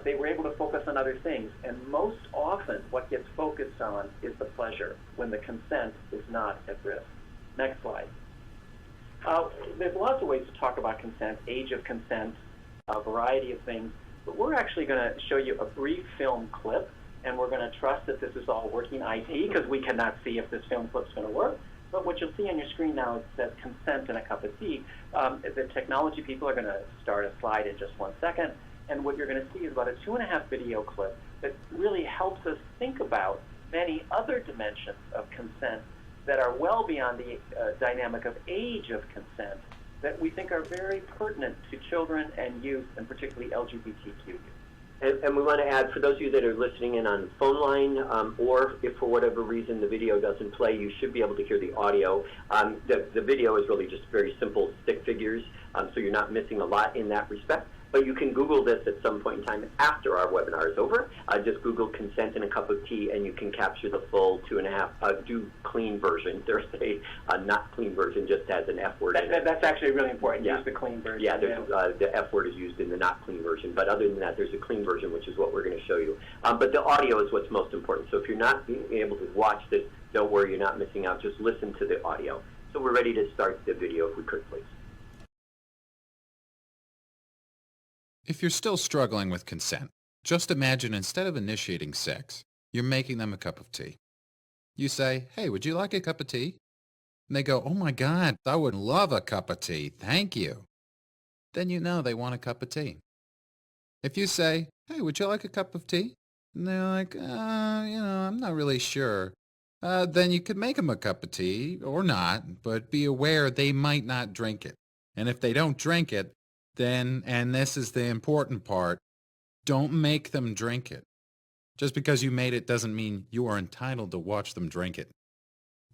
they were able to focus on other things. And most often what gets focused on is the pleasure when the consent is not at risk. Next slide. There's lots of ways to talk about consent, age of consent, a variety of things. But we're actually going to show you a brief film clip, and we're going to trust that this is all working IT because we cannot see if this film clip's going to work. But what you'll see on your screen now is says consent and a cup of tea. The technology people are going to start a slide in just 1 second. And what you're going to see is about a 2.5 video clip that really helps us think about many other dimensions of consent that are well beyond the dynamic of age of consent that we think are very pertinent to children and youth, and particularly LGBTQ youth. And we want to add, for those of you that are listening in on the phone line, or if for whatever reason the video doesn't play, you should be able to hear the audio. The video is really just very simple stick figures, so you're not missing a lot in that respect. But you can Google this at some point in time after our webinar is over. Just Google consent and a cup of tea, and you can capture the full 2.5, do clean version. There's a not clean version, just has an F word in it. That's actually really important. Yeah. Use the clean version. Yeah, the F word is used in the not clean version. But other than that, there's a clean version, which is what we're going to show you. But the audio is what's most important. So if you're not being able to watch this, don't worry, you're not missing out. Just listen to the audio. So we're ready to start the video, if we could, please. If you're still struggling with consent, just imagine instead of initiating sex, you're making them a cup of tea. You say, "Hey, would you like a cup of tea?" And they go, "Oh my God, I would love a cup of tea, thank you." Then you know they want a cup of tea. If you say, "Hey, would you like a cup of tea?" And they're like, I'm not really sure. Then you could make them a cup of tea, or not, but be aware they might not drink it. And if they don't drink it, then, and this is the important part, don't make them drink it. Just because you made it doesn't mean you are entitled to watch them drink it.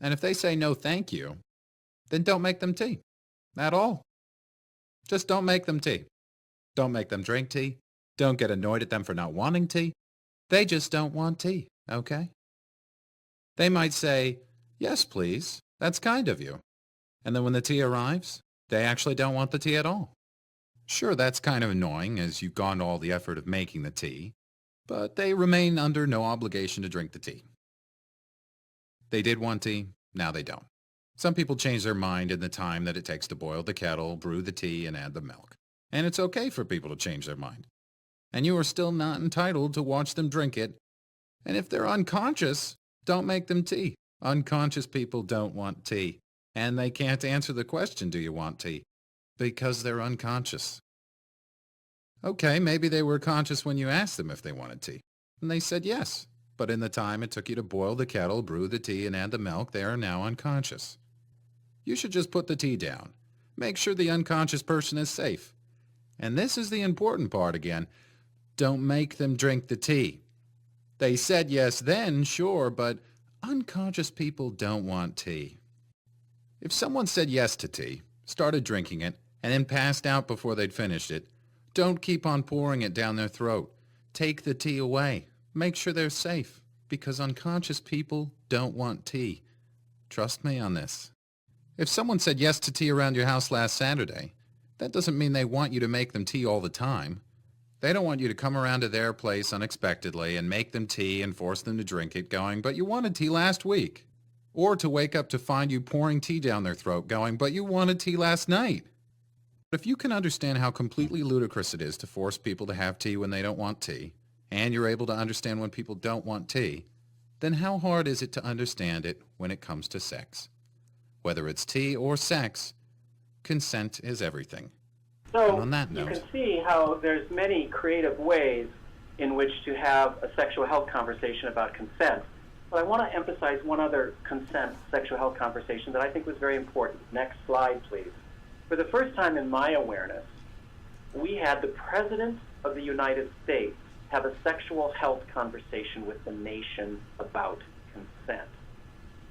And if they say no thank you, then don't make them tea at all. Just don't make them tea. Don't make them drink tea. Don't get annoyed at them for not wanting tea. They just don't want tea, okay? They might say, "Yes, please. That's kind of you." And then when the tea arrives, they actually don't want the tea at all. Sure, that's kind of annoying as you've gone to all the effort of making the tea, but they remain under no obligation to drink the tea. They did want tea, now they don't. Some people change their mind in the time that it takes to boil the kettle, brew the tea, and add the milk. And it's okay for people to change their mind. And you are still not entitled to watch them drink it. And if they're unconscious, don't make them tea. Unconscious people don't want tea. And they can't answer the question, "Do you want tea?" because they're unconscious. Okay, maybe they were conscious when you asked them if they wanted tea. And they said yes. But in the time it took you to boil the kettle, brew the tea, and add the milk, they are now unconscious. You should just put the tea down. Make sure the unconscious person is safe. And this is the important part again. Don't make them drink the tea. They said yes then, sure, but unconscious people don't want tea. If someone said yes to tea, started drinking it, and then passed out before they'd finished it, don't keep on pouring it down their throat. Take the tea away. Make sure they're safe, because unconscious people don't want tea. Trust me on this. If someone said yes to tea around your house last Saturday, that doesn't mean they want you to make them tea all the time. They don't want you to come around to their place unexpectedly and make them tea and force them to drink it going, "But you wanted tea last week." Or to wake up to find you pouring tea down their throat going, "But you wanted tea last night." But if you can understand how completely ludicrous it is to force people to have tea when they don't want tea, and you're able to understand when people don't want tea, then how hard is it to understand it when it comes to sex? Whether it's tea or sex, consent is everything. So and on that note, you can see how there's many creative ways in which to have a sexual health conversation about consent. But I want to emphasize one other consent sexual health conversation that I think was very important. Next slide, please. For the first time in my awareness, we had the President of the United States have a sexual health conversation with the nation about consent.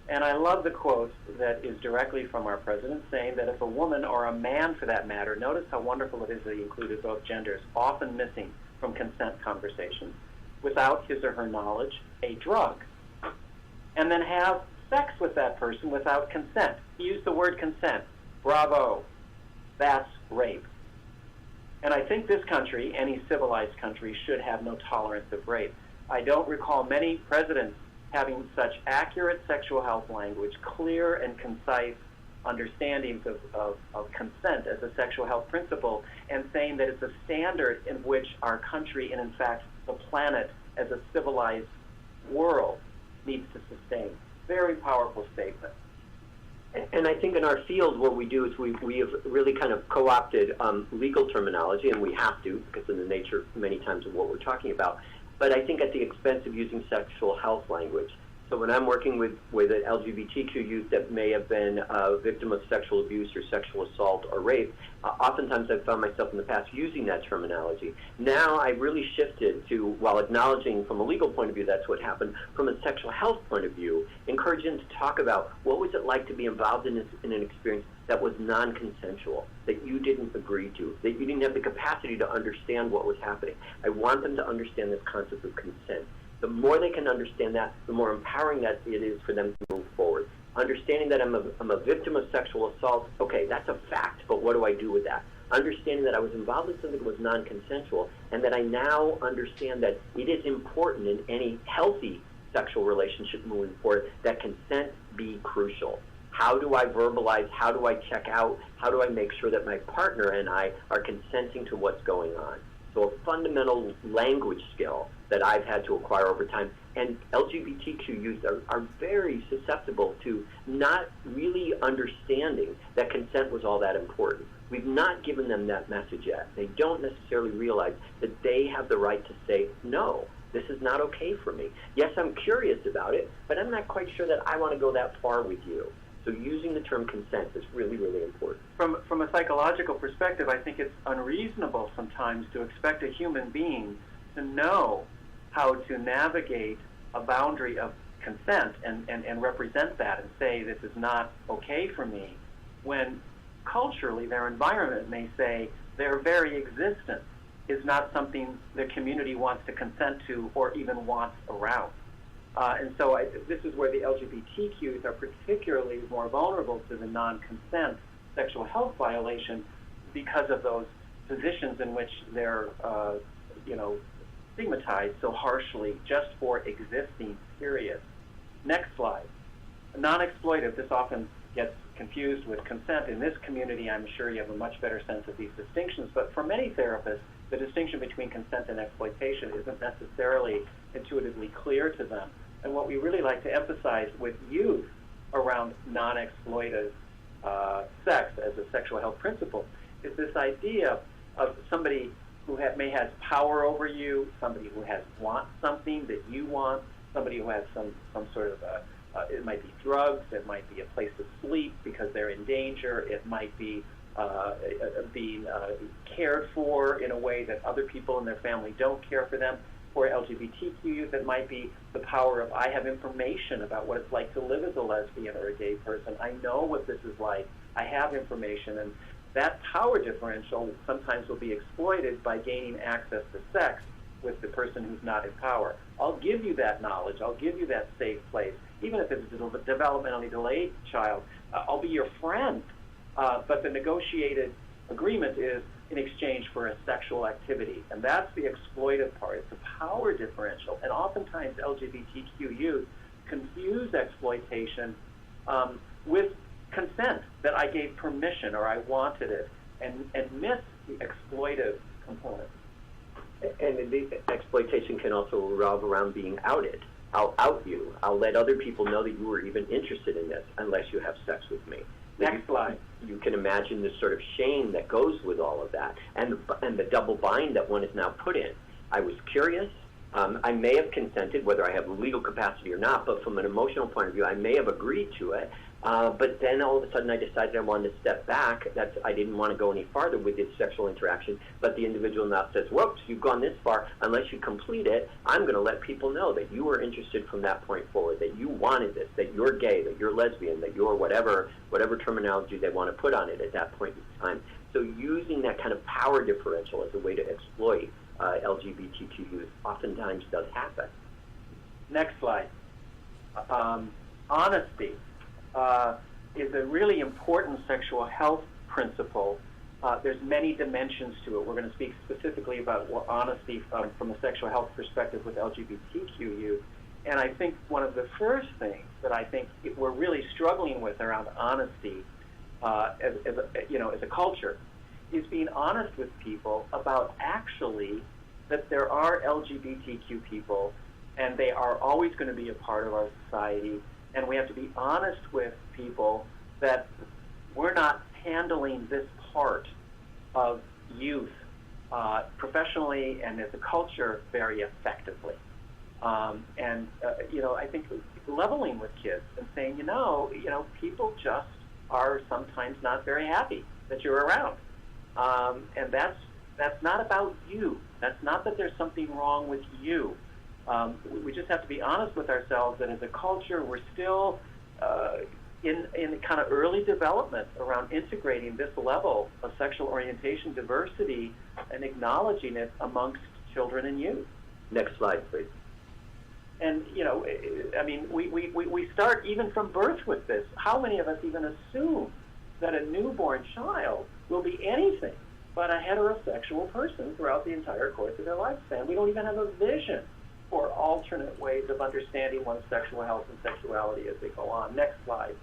And I love the quote that is directly from our president saying that if a woman, or a man for that matter, notice how wonderful it is that he included both genders, often missing from consent conversations, without his or her knowledge, a drug, and then have sex with that person without consent. He used the word consent. Bravo. That's rape. And I think this country, any civilized country, should have no tolerance of rape. I don't recall many presidents having such accurate sexual health language, clear and concise understandings of consent as a sexual health principle, and saying that it's a standard in which our country, and in fact the planet as a civilized world, needs to sustain. Very powerful statement. And I think in our field, what we do is we have really kind of co-opted legal terminology, and we have to because of the nature many times of what we're talking about. But I think at the expense of using sexual health language. So when I'm working with an LGBTQ youth that may have been a victim of sexual abuse or sexual assault or rape, oftentimes I've found myself in the past using that terminology. Now I really shifted to, while acknowledging from a legal point of view that's what happened, from a sexual health point of view, encouraging them to talk about what was it like to be involved in an experience that was non-consensual, that you didn't agree to, that you didn't have the capacity to understand what was happening. I want them to understand this concept of consent. The more they can understand that, the more empowering that it is for them to move forward. Understanding that I'm a victim of sexual assault, okay, that's a fact, but what do I do with that? Understanding that I was involved in something that was non-consensual, and that I now understand that it is important in any healthy sexual relationship moving forward that consent be crucial. How do I verbalize? How do I check out? How do I make sure that my partner and I are consenting to what's going on? So a fundamental language skill that I've had to acquire over time. And LGBTQ youth are very susceptible to not really understanding that consent was all that important. We've not given them that message yet. They don't necessarily realize that they have the right to say, no, this is not okay for me. Yes, I'm curious about it, but I'm not quite sure that I want to go that far with you. So using the term consent is really, really important. From a psychological perspective, I think it's unreasonable sometimes to expect a human being to know how to navigate a boundary of consent and represent that and say this is not okay for me, when culturally their environment may say their very existence is not something the community wants to consent to or even wants around. And so this is where the LGBTQs are particularly more vulnerable to the non-consent sexual health violation because of those positions in which they're, stigmatized so harshly just for existing, period. Next slide. Non-exploitive, this often gets confused with consent. In this community, I'm sure you have a much better sense of these distinctions, but for many therapists, the distinction between consent and exploitation isn't necessarily intuitively clear to them. And what we really like to emphasize with youth around non-exploitive sex as a sexual health principle is this idea of somebody who may have power over you, somebody who wants something that you want, somebody who has some sort of it might be drugs, it might be a place to sleep because they're in danger, it might be being cared for in a way that other people in their family don't care for them. For LGBTQ youth, it might be the power of, I have information about what it's like to live as a lesbian or a gay person. I know what this is like. I have information. And that power differential sometimes will be exploited by gaining access to sex with the person who's not in power. I'll give you that knowledge. I'll give you that safe place. Even if it's a developmentally delayed child, I'll be your friend. But the negotiated agreement is in exchange for a sexual activity. And that's the exploitive part. It's a power differential. And oftentimes LGBTQ youth confuse exploitation with consent, that I gave permission or I wanted it, and miss the exploitive component. And the exploitation can also revolve around being outed. I'll out you. I'll let other people know that you were even interested in this unless you have sex with me. Next slide. You can imagine the sort of shame that goes with all of that, and the double bind that one is now put in. I was curious. I may have consented, whether I have legal capacity or not, but from an emotional point of view, I may have agreed to it. But then all of a sudden I decided I wanted to step back. I didn't want to go any farther with this sexual interaction. But the individual now says, whoops, you've gone this far. Unless you complete it, I'm going to let people know that you were interested from that point forward, that you wanted this, that you're gay, that you're lesbian, that you're whatever terminology they want to put on it at that point in time. So using that kind of power differential as a way to exploit LGBTQ youth oftentimes does happen. Next slide. Honesty is a really important sexual health principle There's many dimensions to it. We're going to speak specifically about honesty from a sexual health perspective with LGBTQ youth. And I think one of the first things that I think we're really struggling with around honesty as a culture is being honest with people about actually that there are LGBTQ people and they are always going to be a part of our society. And we have to be honest with people that we're not handling this part of youth professionally and as a culture very effectively. I think leveling with kids and saying, people just are sometimes not very happy that you're around. And that's not about you. That's not that there's something wrong with you. We just have to be honest with ourselves that as a culture, we're still in kind of early development around integrating this level of sexual orientation diversity and acknowledging it amongst children and youth. Next slide, please. And, we start even from birth with this. How many of us even assume that a newborn child will be anything but a heterosexual person throughout the entire course of their lifespan? We don't even have a vision for alternate ways of understanding one's sexual health and sexuality as they go on. Next slide.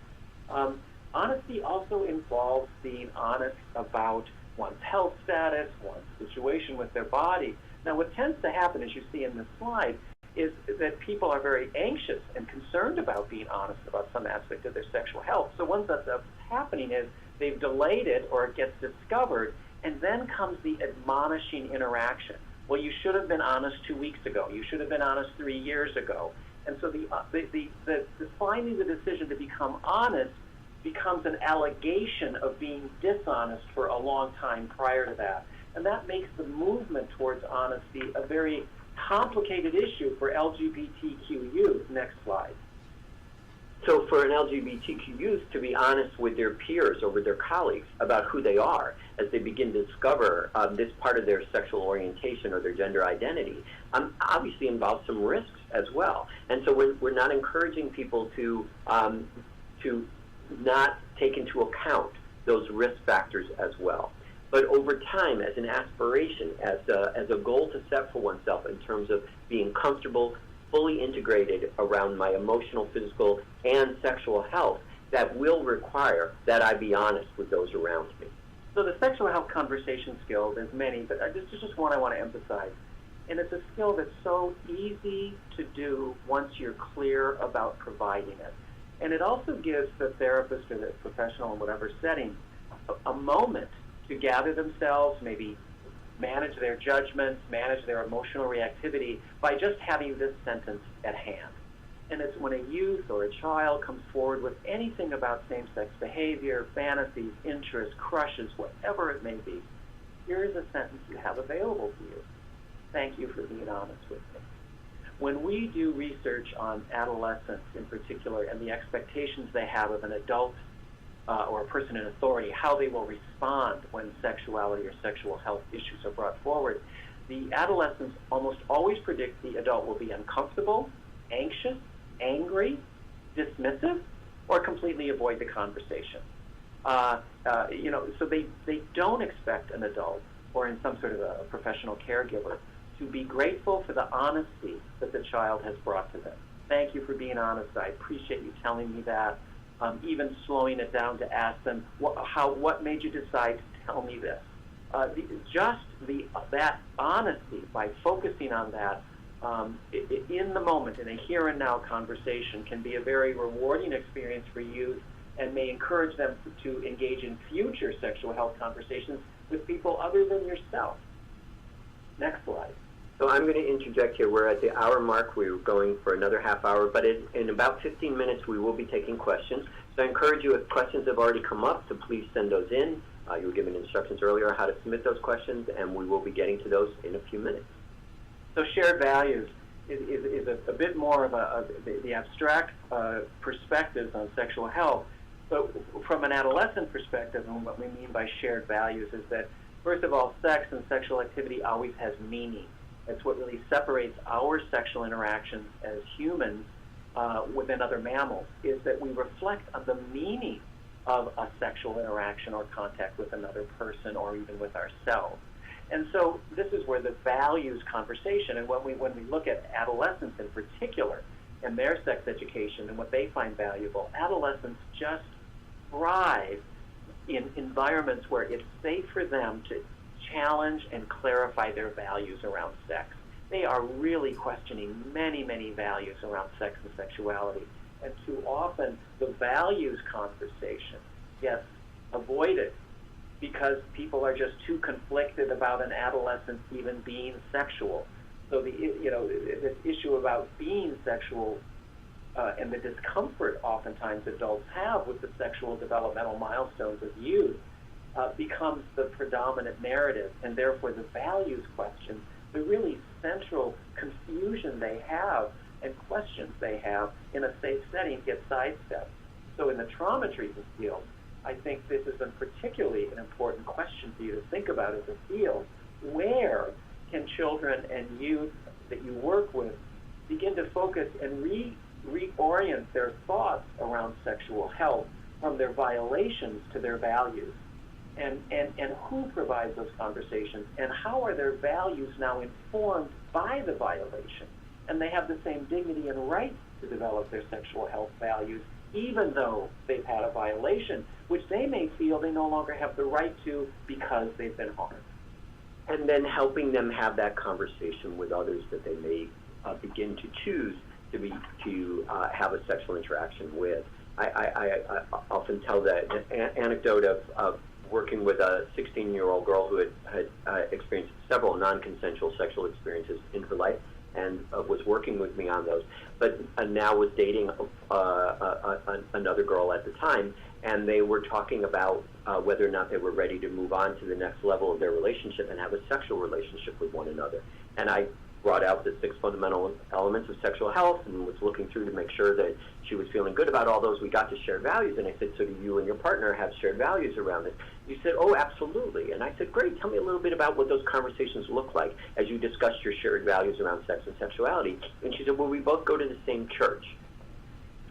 Honesty also involves being honest about one's health status, one's situation with their body. Now, what tends to happen, as you see in this slide, is that people are very anxious and concerned about being honest about some aspect of their sexual health. So once that's happening is they've delayed it or it gets discovered, and then comes the admonishing interaction. Well, you should have been honest 2 weeks ago. You should have been honest 3 years ago. And so the finding the decision to become honest becomes an allegation of being dishonest for a long time prior to that. And that makes the movement towards honesty a very complicated issue for LGBTQ youth. Next slide. So for an LGBTQ youth to be honest with their peers or with their colleagues about who they are as they begin to discover this part of their sexual orientation or their gender identity obviously involves some risks as well. And so we're not encouraging people to not take into account those risk factors as well. But over time, as an aspiration, as a goal to set for oneself in terms of being comfortable, fully integrated around my emotional, physical, and sexual health, that will require that I be honest with those around me. So the sexual health conversation skill, there's many, but this is just one I want to emphasize. And it's a skill that's so easy to do once you're clear about providing it. And it also gives the therapist or the professional in whatever setting a moment to gather themselves, maybe manage their judgments, manage their emotional reactivity by just having this sentence at hand. And it's when a youth or a child comes forward with anything about same-sex behavior, fantasies, interests, crushes, whatever it may be, here is a sentence you have available to you. Thank you for being honest with me. When we do research on adolescents in particular and the expectations they have of an adult or a person in authority, how they will respond when sexuality or sexual health issues are brought forward, the adolescents almost always predict the adult will be uncomfortable, anxious, angry, dismissive, or completely avoid the conversation. So they don't expect an adult or in some sort of a professional caregiver to be grateful for the honesty that the child has brought to them. Thank you for being honest. I appreciate you telling me that. Even slowing it down to ask them, what made you decide to tell me this? That honesty, by focusing on that in the moment, in a here and now conversation, can be a very rewarding experience for youth and may encourage them to engage in future sexual health conversations with people other than yourself. Next slide. So I'm going to interject here. We're at the hour mark. We're going for another half hour, but in about 15 minutes we will be taking questions. So I encourage you, if questions have already come up, to please send those in. You were given instructions earlier how to submit those questions, and we will be getting to those in a few minutes. So shared values is a bit more of the abstract perspectives on sexual health. But from an adolescent perspective, and what we mean by shared values is that, first of all, sex and sexual activity always has meaning. It's what really separates our sexual interactions as humans within other mammals, is that we reflect on the meaning of a sexual interaction or contact with another person or even with ourselves. And so this is where the values conversation, and when we look at adolescents in particular and their sex education and what they find valuable, adolescents just thrive in environments where it's safe for them to challenge and clarify their values around sex. They are really questioning many, many values around sex and sexuality. And too often, the values conversation gets avoided because people are just too conflicted about an adolescent even being sexual. So this issue about being sexual and the discomfort oftentimes adults have with the sexual developmental milestones of youth becomes the predominant narrative, and therefore the values question, the really central confusion they have and questions they have in a safe setting get sidestepped. So in the trauma treatment field, I think this is particularly an important question for you to think about as a field. Where can children and youth that you work with begin to focus and reorient their thoughts around sexual health from their violations to their values? And who provides those conversations? And how are their values now informed by the violation? And they have the same dignity and right to develop their sexual health values, even though they've had a violation, which they may feel they no longer have the right to because they've been harmed. And then helping them have that conversation with others that they may begin to choose to have a sexual interaction with. I often tell that anecdote of working with a 16-year-old girl who had experienced several non-consensual sexual experiences in her life, and was working with me on those, but now was dating another girl at the time, and they were talking about whether or not they were ready to move on to the next level of their relationship and have a sexual relationship with one another. And I brought out the 6 fundamental elements of sexual health and was looking through to make sure that she was feeling good about all those. We got to shared values, and I said, so do you and your partner have shared values around this? You said, oh, absolutely. And I said, great, tell me a little bit about what those conversations look like as you discussed your shared values around sex and sexuality. And she said, well, we both go to the same church.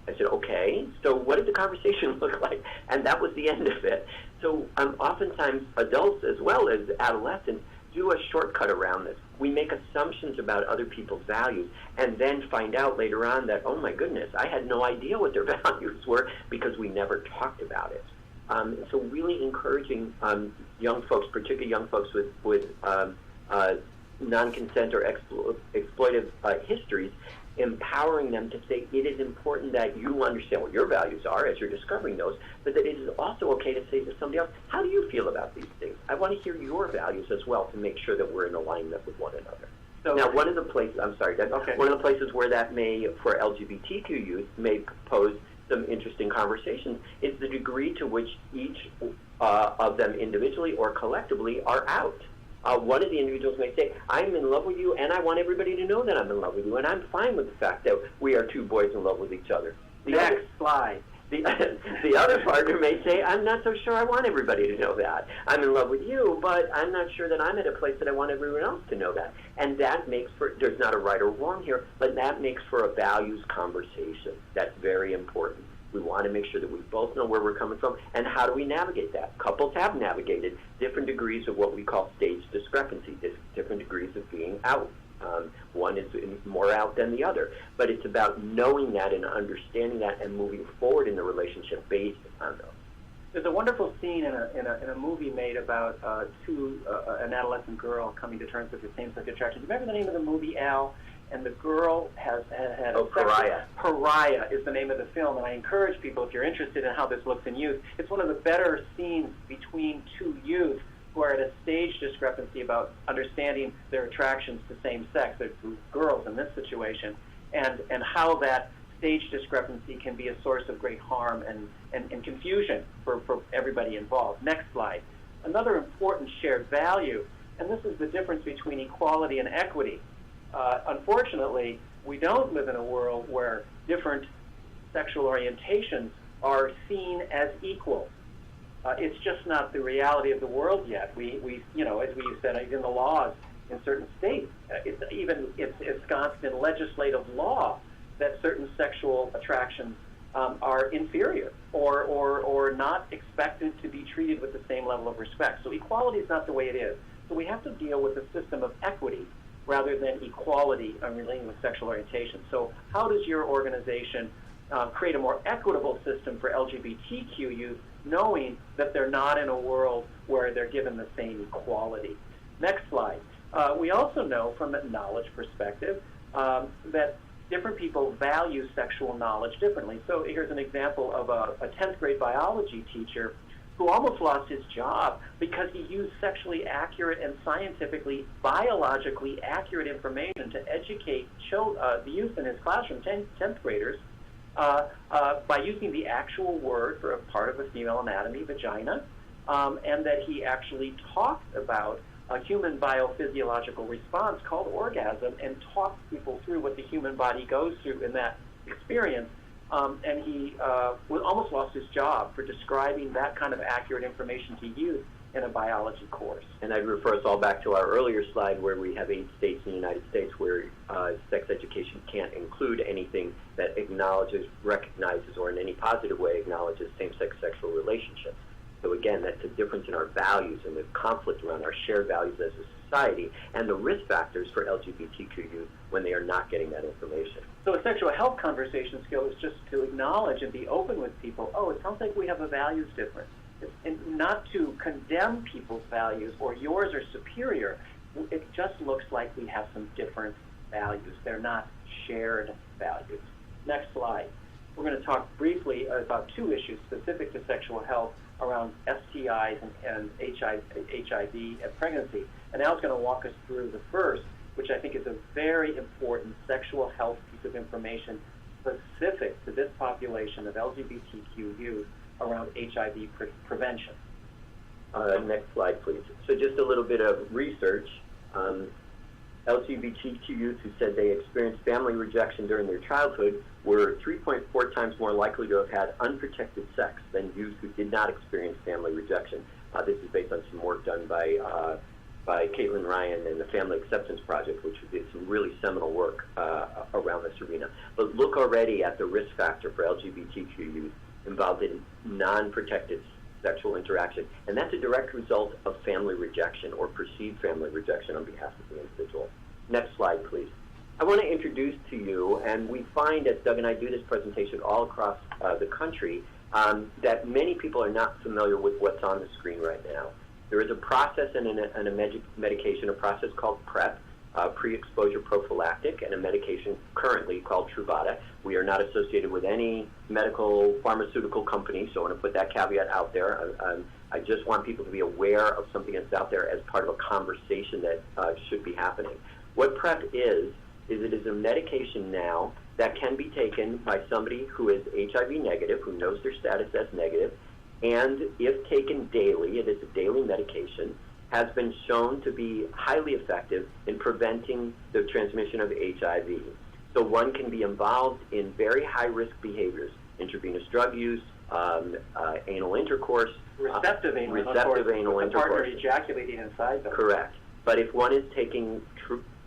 I said, okay, so what did the conversation look like? And that was the end of it. So oftentimes adults as well as adolescents do a shortcut around this. We make assumptions about other people's values and then find out later on that, oh my goodness, I had no idea what their values were because we never talked about it. So really encouraging young folks, particularly young folks with non-consent or exploitive histories, empowering them to say it is important that you understand what your values are as you're discovering those, but that it is also okay to say to somebody else, how do you feel about these things? I want to hear your values as well to make sure that we're in alignment with one another. So now, one of the places, one of the places where that may, for LGBTQ youth, may pose some interesting conversations is the degree to which each of them individually or collectively are out. One of the individuals may say, I'm in love with you, and I want everybody to know that I'm in love with you, and I'm fine with the fact that we are two boys in love with each other. Next slide. The other partner may say, I'm not so sure I want everybody to know that. I'm in love with you, but I'm not sure that I'm at a place that I want everyone else to know that. And that makes for, there's not a right or wrong here, but that makes for a values conversation. That's very important. We want to make sure that we both know where we're coming from, and how do we navigate that? Couples have navigated different degrees of what we call stage discrepancy, different degrees of being out. One is more out than the other, but it's about knowing that and understanding that and moving forward in the relationship based on those. There's a wonderful scene in a movie made about an adolescent girl coming to terms with her same-sex attraction. Do you remember the name of the movie, Al? And the girl has had Pariah. Pariah is the name of the film, and I encourage people, if you're interested in how this looks in youth, it's one of the better scenes between two youth who are at a stage discrepancy about understanding their attractions to same sex, they're girls in this situation, and how that stage discrepancy can be a source of great harm and confusion for everybody involved. Next slide. Another important shared value, and this is the difference between equality and equity. Unfortunately, we don't live in a world where different sexual orientations are seen as equal. It's just not the reality of the world yet. We as we said, even the laws in certain states, it's ensconced in legislative law that certain sexual attractions are inferior or not expected to be treated with the same level of respect. So equality is not the way it is. So we have to deal with a system of equity rather than equality relating with sexual orientation. So how does your organization create a more equitable system for LGBTQ youth, knowing that they're not in a world where they're given the same equality? Next slide. We also know from a knowledge perspective that different people value sexual knowledge differently. So here's an example of a 10th grade biology teacher who almost lost his job because he used sexually accurate and scientifically, biologically accurate information to educate the youth in his classroom, 10th graders, by using the actual word for a part of a female anatomy, vagina, and that he actually talked about a human biophysiological response called orgasm and talked people through what the human body goes through in that experience. And he almost lost his job for describing that kind of accurate information to youth in a biology course. And I'd refer us all back to our earlier slide where we have 8 states in the United States where sex education can't include anything that acknowledges, recognizes, or in any positive way acknowledges same-sex sexual relationships. So again, that's a difference in our values and the conflict around our shared values as a society and the risk factors for LGBTQ youth when they are not getting that information. So a sexual health conversation skill is just to acknowledge and be open with people. Oh, it sounds like we have a values difference. And not to condemn people's values or yours are superior. It just looks like we have some different values. They're not shared values. Next slide. We're going to talk briefly about 2 issues specific to sexual health around STIs and HIV and pregnancy. And Al's going to walk us through the first, which I think is a very important sexual health piece of information specific to this population of LGBTQ youth around HIV prevention. Next slide, please. So just a little bit of research. LGBTQ youth who said they experienced family rejection during their childhood were 3.4 times more likely to have had unprotected sex than youth who did not experience family rejection. This is based on some work done by Caitlin Ryan and the Family Acceptance Project, which did some really seminal work around this arena. But look already at the risk factor for LGBTQ youth involved in non-protected sexual interaction, and that's a direct result of family rejection or perceived family rejection on behalf of the individual. Next slide, please. I want to introduce to you, and we find as Doug and I do this presentation all across the country, that many people are not familiar with what's on the screen right now. There is a process and a medication, a process called PrEP, pre-exposure prophylactic, and a medication currently called Truvada. We are not associated with any medical pharmaceutical company, so I want to put that caveat out there. I just want people to be aware of something that's out there as part of a conversation that should be happening. What PrEP is it is a medication now that can be taken by somebody who is HIV negative, who knows their status as negative, and if taken daily, it is a daily medication, has been shown to be highly effective in preventing the transmission of HIV. So one can be involved in very high-risk behaviors, intravenous drug use, anal intercourse. Receptive anal intercourse. The partner ejaculating inside them. Correct. But if one is taking,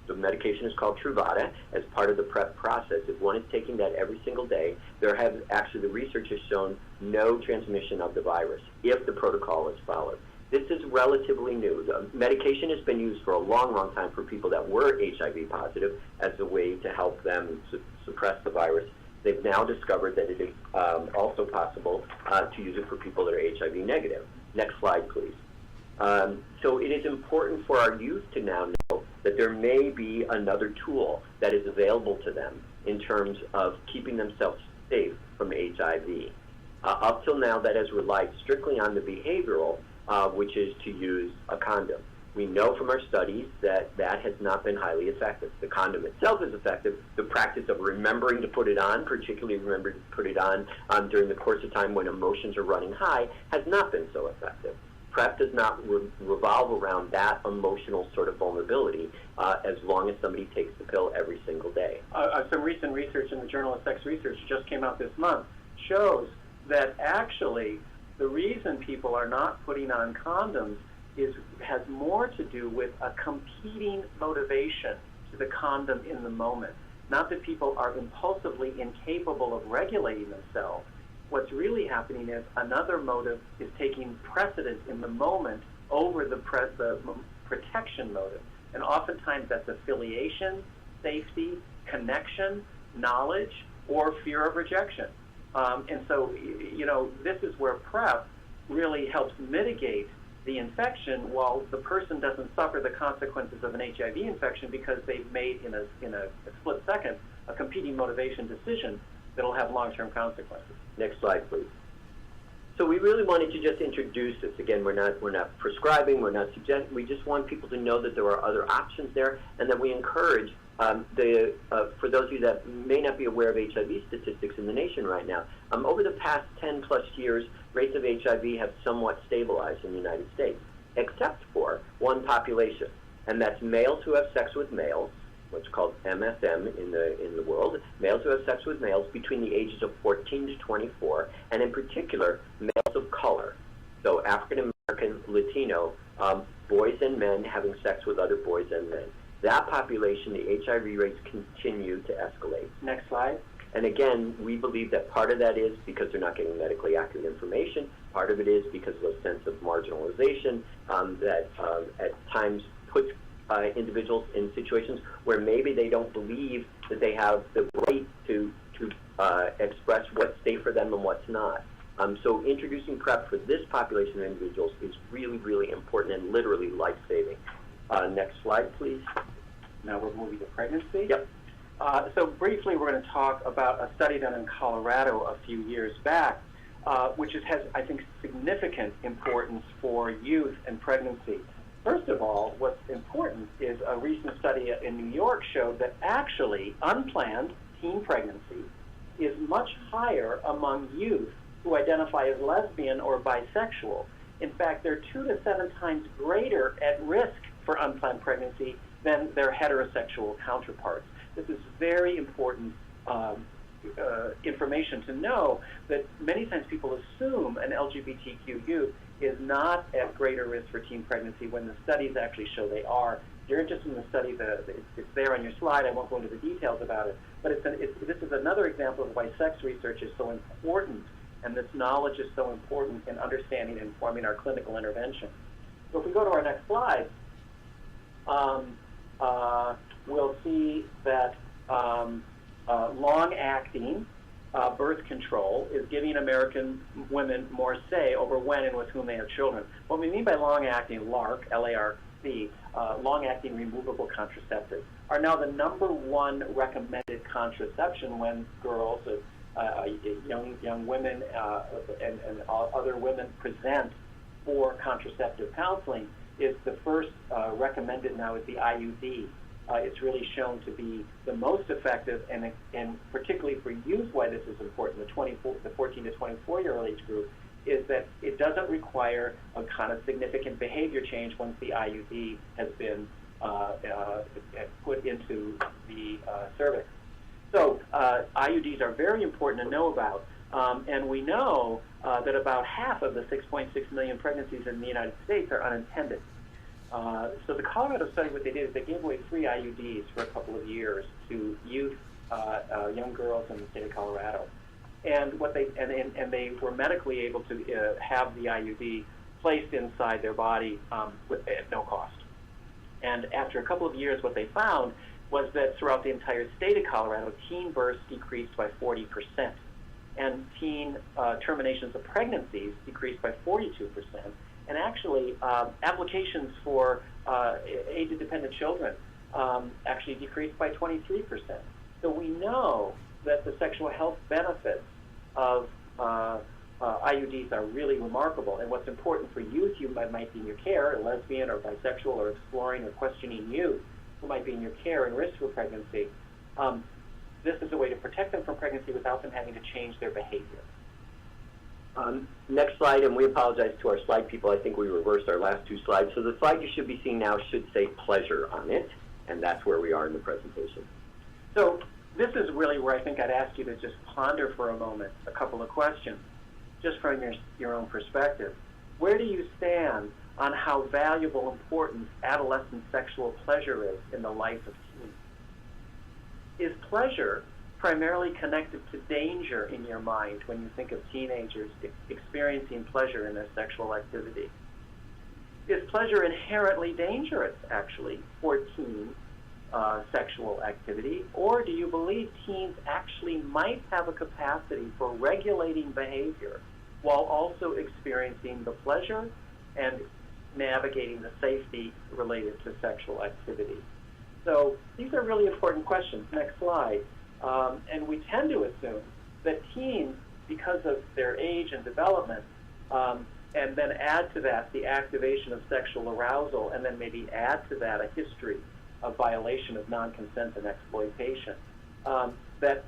the medication is called Truvada as part of the PrEP process, if one is taking that every single day, the research has shown no transmission of the virus if the protocol is followed. This is relatively new. The medication has been used for a long, long time for people that were HIV positive as a way to help them suppress the virus. They've now discovered that it is also possible to use it for people that are HIV negative. Next slide, please. So it is important for our youth to now know that there may be another tool that is available to them in terms of keeping themselves safe from HIV. Up till now, that has relied strictly on the behavioral, which is to use a condom. We know from our studies that that has not been highly effective. The condom itself is effective. The practice of remembering to put it on, particularly remember to put it on during the course of time when emotions are running high, has not been so effective. PrEP does not revolve around that emotional sort of vulnerability as long as somebody takes the pill every single day. Some recent research in the Journal of Sex Research just came out this month shows that actually the reason people are not putting on condoms has more to do with a competing motivation to the condom in the moment. not that people are impulsively incapable of regulating themselves. What's really happening is another motive is taking precedence in the moment over the protection motive. And oftentimes that's affiliation, safety, connection, knowledge, or fear of rejection. And so, this is where PrEP really helps mitigate the infection while the person doesn't suffer the consequences of an HIV infection because they've made in a split second a competing motivation decision that'll have long-term consequences. Next slide, please. So we really wanted to just introduce this. Again, we're not prescribing, we're not suggesting. We just want people to know that there are other options there, and that we encourage for those of you that may not be aware of HIV statistics in the nation right now, over the past 10 plus years, rates of HIV have somewhat stabilized in the United States, except for one population, and that's males who have sex with males, what's called MSM in the world, males who have sex with males between the ages of 14 to 24, and in particular, males of color, so African American, Latino, boys and men having sex with other boys and men. That population, the HIV rates continue to escalate. Next slide. And again, we believe that part of that is because they're not getting medically accurate information. Part of it is because of a sense of marginalization that at times puts individuals in situations where maybe they don't believe that they have the right to express what's safe for them and what's not. So introducing PrEP for this population of individuals is really, really important and literally life-saving. Next slide, please. Now we're moving to pregnancy. Yep. So briefly, we're going to talk about a study done in Colorado a few years back, which has, I think, significant importance for youth and pregnancy. First of all, what's important is a recent study in New York showed that actually unplanned teen pregnancy is much higher among youth who identify as lesbian or bisexual. In fact, they're 2 to 7 times greater at risk for unplanned pregnancy than their heterosexual counterparts. This is very important information to know, that many times people assume an LGBTQ youth is not at greater risk for teen pregnancy when the studies actually show they are. If you're interested in the study, it's there on your slide. I won't go into the details about it. But this is another example of why sex research is so important, and this knowledge is so important in understanding and informing our clinical intervention. So if we go to our next slide, we'll see that long-acting birth control is giving American women more say over when and with whom they have children. What we mean by long-acting, LARC, L-A-R-C, long-acting removable contraceptives, are now the #1 recommended contraception when girls, young women, and other women present for contraceptive counseling. Is the first recommended now is the IUD. It's really shown to be the most effective, and particularly for youth, why this is important, the 14 to 24-year-old age group, is that it doesn't require a kind of significant behavior change once the IUD has been put into the cervix. So IUDs are very important to know about, and we know that about half of the 6.6 million pregnancies in the United States are unintended. So the Colorado study, what they did is they gave away free IUDs for a couple of years to youth, young girls in the state of Colorado, and they were medically able to have the IUD placed inside their body at no cost. And after a couple of years, what they found was that throughout the entire state of Colorado, teen births decreased by 40%, and teen terminations of pregnancies decreased by 42%. And actually, applications for age-dependent children actually decreased by 23%. So we know that the sexual health benefits of IUDs are really remarkable. And what's important for youth, you might be in your care, a lesbian or bisexual or exploring or questioning youth who might be in your care and risk for pregnancy. This is a way to protect them from pregnancy without them having to change their behavior. Next slide, and we apologize to our slide people. I think we reversed our last 2 slides. So the slide you should be seeing now should say pleasure on it, and that's where we are in the presentation. So this is really where I think I'd ask you to just ponder for a moment a couple of questions, just from your own perspective. Where do you stand on how valuable, important adolescent sexual pleasure is in the life of teens? is pleasure primarily connected to danger in your mind when you think of teenagers experiencing pleasure in their sexual activity? Is pleasure inherently dangerous, actually, for teen sexual activity? Or do you believe teens actually might have a capacity for regulating behavior while also experiencing the pleasure and navigating the safety related to sexual activity? So these are really important questions. Next slide. And we tend to assume that teens, because of their age and development, and then add to that the activation of sexual arousal, and then maybe add to that a history of violation of non-consent and exploitation, that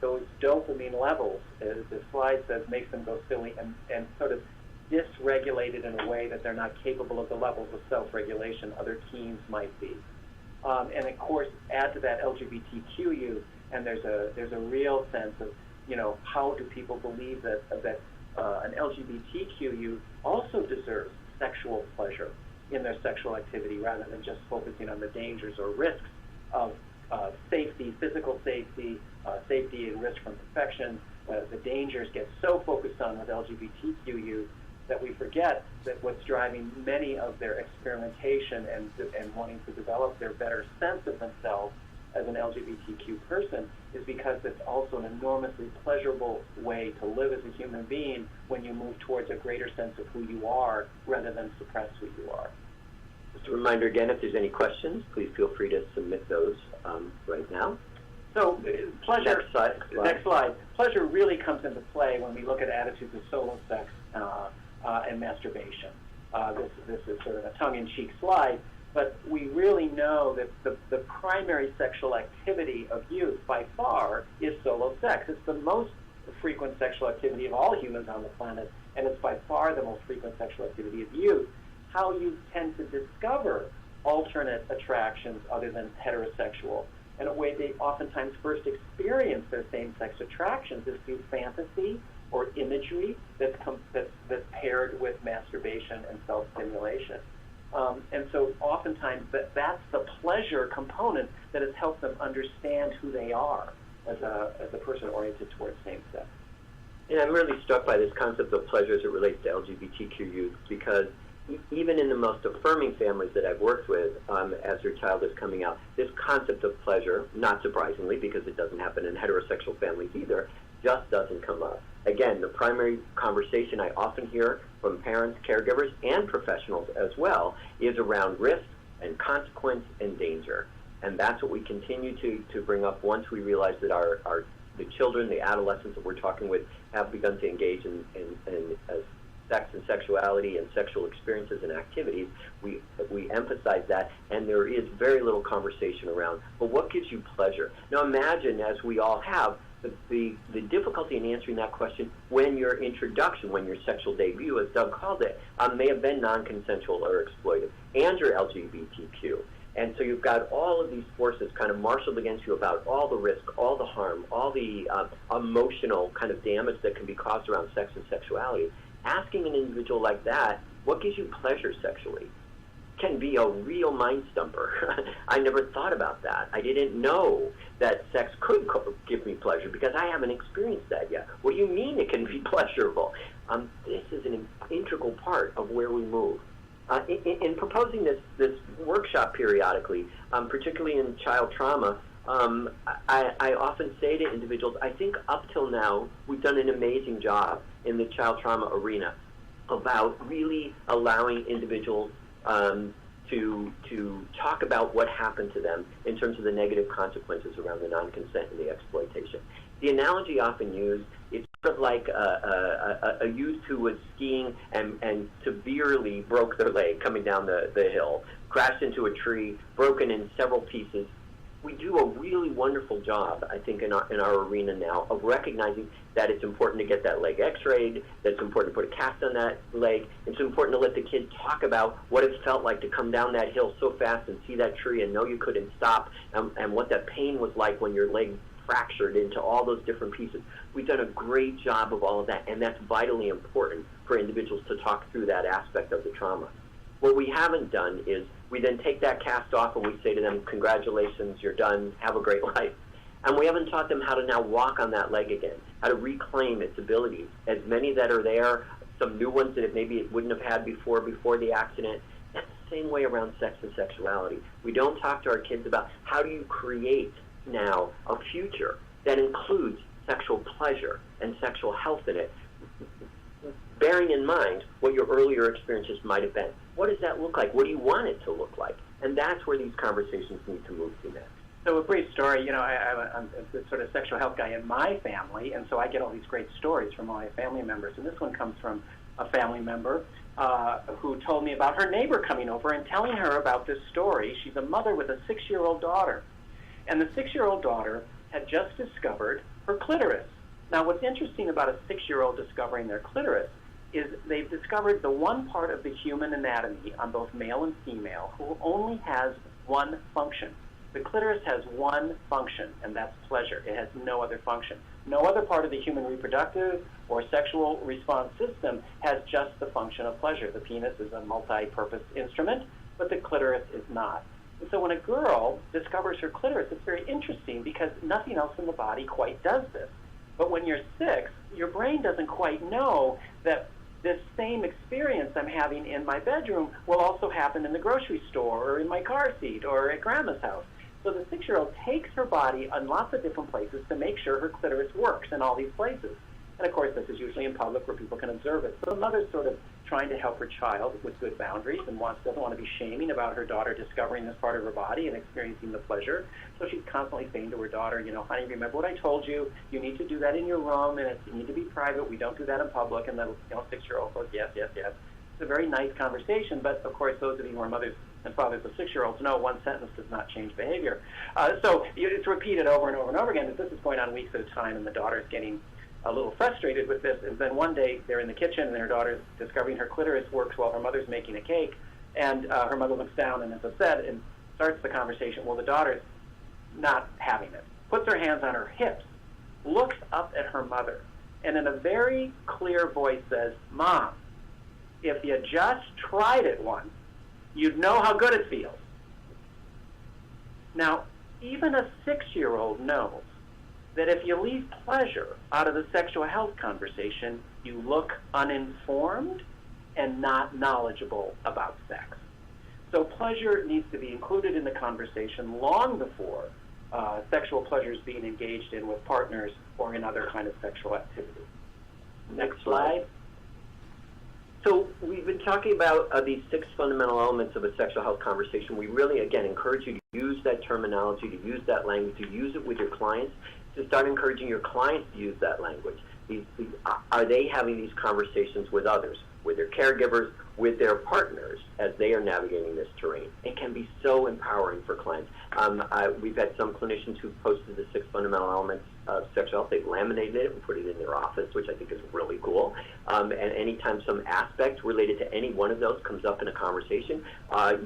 those dopamine levels, as the slide says, makes them go silly and sort of dysregulated in a way that they're not capable of the levels of self-regulation other teens might be. And of course, add to that LGBTQ youth, and there's a real sense of, how do people believe that an LGBTQ youth also deserves sexual pleasure in their sexual activity rather than just focusing on the dangers or risks of safety, physical safety, safety and risk from infection. The dangers get so focused on with LGBTQ youth that we forget that what's driving many of their experimentation and wanting to develop their better sense of themselves as an LGBTQ person is because it's also an enormously pleasurable way to live as a human being when you move towards a greater sense of who you are rather than suppress who you are. Just a reminder again, if there's any questions, please feel free to submit those right now. So pleasure, Next slide. Pleasure really comes into play when we look at attitudes of solo sex and masturbation. This is sort of a tongue-in-cheek slide, but we really know that the primary sexual activity of youth by far is solo sex. It's the most frequent sexual activity of all humans on the planet, and it's by far the most frequent sexual activity of youth. How you tend to discover alternate attractions other than heterosexual, and a way they oftentimes first experience their same-sex attractions is through fantasy or imagery that's paired with masturbation and self-stimulation. And so oftentimes that's the pleasure component that has helped them understand who they are as a person oriented towards same-sex. And I'm really struck by this concept of pleasure as it relates to LGBTQ youth, because even in the most affirming families that I've worked with, as their child is coming out, this concept of pleasure, not surprisingly, because it doesn't happen in heterosexual families either, just doesn't come up. Again, the primary conversation I often hear from parents, caregivers, and professionals as well is around risk and consequence and danger. And that's what we continue to bring up once we realize that the children, the adolescents that we're talking with have begun to engage in sex and sexuality and sexual experiences and activities. We emphasize that, and there is very little conversation around, well, what gives you pleasure? Now imagine, as we all have, the difficulty in answering that question when your introduction, when your sexual debut, as Doug called it, may have been non-consensual or exploitive, and you're LGBTQ. And so you've got all of these forces kind of marshaled against you about all the risk, all the harm, all the emotional kind of damage that can be caused around sex and sexuality. Asking an individual like that, what gives you pleasure sexually, can be a real mind stumper. I never thought about that. I didn't know that sex could give me pleasure because I haven't experienced that yet. What do you mean it can be pleasurable? This is an integral part of where we move. In proposing this workshop periodically, particularly in child trauma, I often say to individuals, I think up till now we've done an amazing job in the child trauma arena about really allowing individuals to talk about what happened to them in terms of the negative consequences around the non-consent and the exploitation. The analogy often used, it's sort of like a youth who was skiing and severely broke their leg coming down the hill, crashed into a tree, broken in several pieces. We do a really wonderful job, I think, in our arena now of recognizing that it's important to get that leg x-rayed, that it's important to put a cast on that leg. It's important to let the kid talk about what it felt like to come down that hill so fast and see that tree and know you couldn't stop, and what that pain was like when your leg fractured into all those different pieces. We've done a great job of all of that, and that's vitally important for individuals to talk through that aspect of the trauma. What we haven't done is we then take that cast off and we say to them, congratulations, you're done, have a great life. And we haven't taught them how to now walk on that leg again, how to reclaim its abilities. As many that are there, some new ones that maybe it wouldn't have had before the accident. That's the same way around sex and sexuality. We don't talk to our kids about how do you create now a future that includes sexual pleasure and sexual health in it, bearing in mind what your earlier experiences might have been. What does that look like? What do you want it to look like? And that's where these conversations need to move to next. So a brief story, I'm a sort of sexual health guy in my family, and so I get all these great stories from all my family members. And this one comes from a family member who told me about her neighbor coming over and telling her about this story. She's a mother with a 6-year-old daughter. And the 6-year-old daughter had just discovered her clitoris. Now, what's interesting about a 6-year-old discovering their clitoris is they've discovered the one part of the human anatomy on both male and female who only has one function. The clitoris has one function, and that's pleasure. It has no other function. No other part of the human reproductive or sexual response system has just the function of pleasure. The penis is a multi-purpose instrument, but the clitoris is not. And so when a girl discovers her clitoris, it's very interesting because nothing else in the body quite does this. But when you're 6, your brain doesn't quite know that this same experience I'm having in my bedroom will also happen in the grocery store or in my car seat or at grandma's house. So the 6-year-old takes her body on lots of different places to make sure her clitoris works in all these places. And of course, this is usually in public where people can observe it. So the mother's sort of trying to help her child with good boundaries and doesn't want to be shaming about her daughter discovering this part of her body and experiencing the pleasure. So she's constantly saying to her daughter, honey, remember what I told you? You need to do that in your room, and you need to be private. We don't do that in public. And the 6-year-old goes, yes, yes, yes. It's a very nice conversation, but of course, those of you who are mothers and fathers of 6-year-olds know one sentence does not change behavior. So it's repeated over and over and over again that this is going on weeks at a time, and the daughter's getting a little frustrated with this. And then one day they're in the kitchen, and their daughter's discovering her clitoris works while her mother's making a cake, and her mother looks down and is upset and starts the conversation. Well, the daughter's not having it. Puts her hands on her hips, looks up at her mother, and in a very clear voice says, Mom, if you just tried it once, you'd know how good it feels. Now, even a 6-year-old knows that if you leave pleasure out of the sexual health conversation, you look uninformed and not knowledgeable about sex. So pleasure needs to be included in the conversation long before sexual pleasure is being engaged in with partners or in other kind of sexual activity. Next slide. So we've been talking about these 6 fundamental elements of a sexual health conversation. We really, again, encourage you to use that terminology, to use that language, to use it with your clients, to start encouraging your clients to use that language. Are they having these conversations with others, with their caregivers, with their partners as they are navigating this terrain? It can be so empowering for clients. We've had some clinicians who posted the 6 fundamental elements of sexual health. They've laminated it and put it in their office, which I think is really cool. And anytime some aspect related to any one of those comes up in a conversation,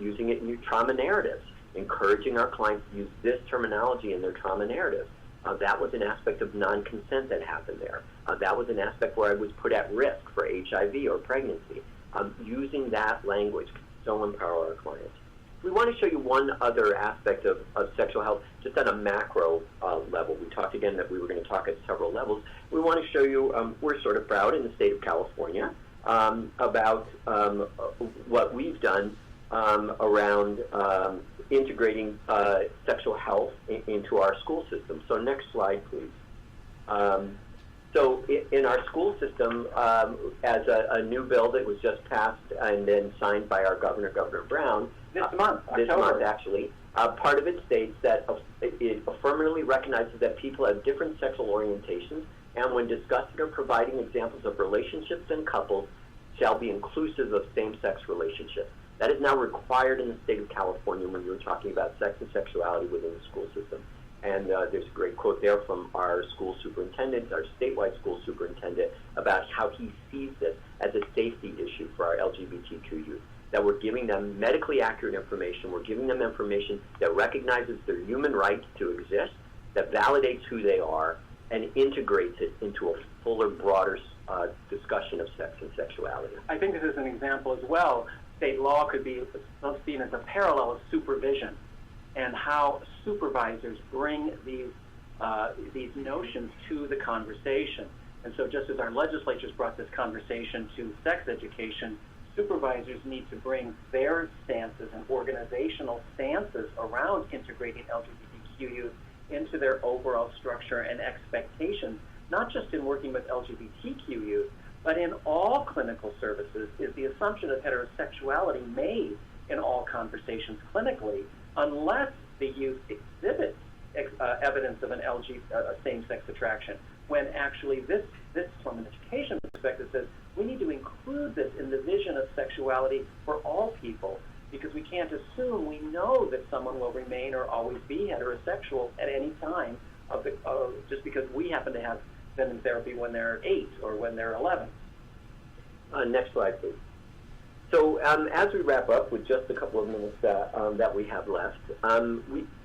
using it in your trauma narratives, encouraging our clients to use this terminology in their trauma narratives. That was an aspect of non-consent that happened there. That was an aspect where I was put at risk for HIV or pregnancy. Using that language can so empower our clients. We want to show you one other aspect of sexual health, just on a macro level. We talked again that we were going to talk at several levels. We want to show you, we're sort of proud in the state of California about what we've done around integrating sexual health into our school system. So next slide, please. So in our school system, as a new bill that was just passed and then signed by our governor, Governor Braun, this month, actually, part of it states that it affirmatively recognizes that people have different sexual orientations, and when discussing or providing examples of relationships and couples, shall be inclusive of same-sex relationships. That is now required in the state of California when you're talking about sex and sexuality within the school system. And there's a great quote there from our school superintendent, our statewide school superintendent, about how he sees this as a safety issue for our LGBTQ youth, that we're giving them medically accurate information, we're giving them information that recognizes their human right to exist, that validates who they are, and integrates it into a fuller, broader discussion of sex and sexuality. I think this is an example as well. State law could be seen as a parallel of supervision, and how supervisors bring these these notions to the conversation. And so just as our legislatures brought this conversation to sex education, supervisors need to bring their stances and organizational stances around integrating LGBTQ youth into their overall structure and expectations, not just in working with LGBTQ youth, but in all clinical services. Is the assumption of heterosexuality made in all conversations clinically, unless the youth exhibits evidence of a same-sex attraction, when actually this from an education perspective says we need to include this in the vision of sexuality for all people, because we can't assume we know that someone will remain or always be heterosexual at any time just because we happen to have been in therapy when they're 8 or when they're 11. Next slide, please. So as we wrap up with just a couple of minutes that we have left,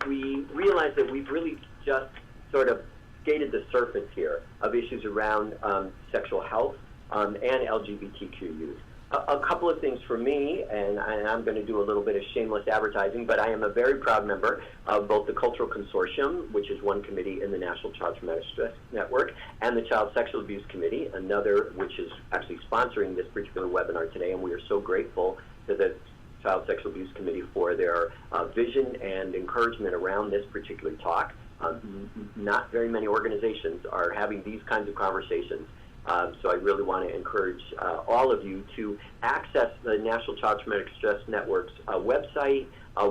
we realize that we've really just sort of skated the surface here of issues around sexual health and LGBTQ youth. A couple of things for me, and I'm going to do a little bit of shameless advertising, but I am a very proud member of both the Cultural Consortium, which is one committee in the National Child Traumatic Stress Network, and the Child Sexual Abuse Committee, another which is actually sponsoring this particular webinar today, and we are so grateful to the Child Sexual Abuse Committee for their vision and encouragement around this particular talk. Not very many organizations are having these kinds of conversations. So I really want to encourage all of you to access the National Child Traumatic Stress Network's website.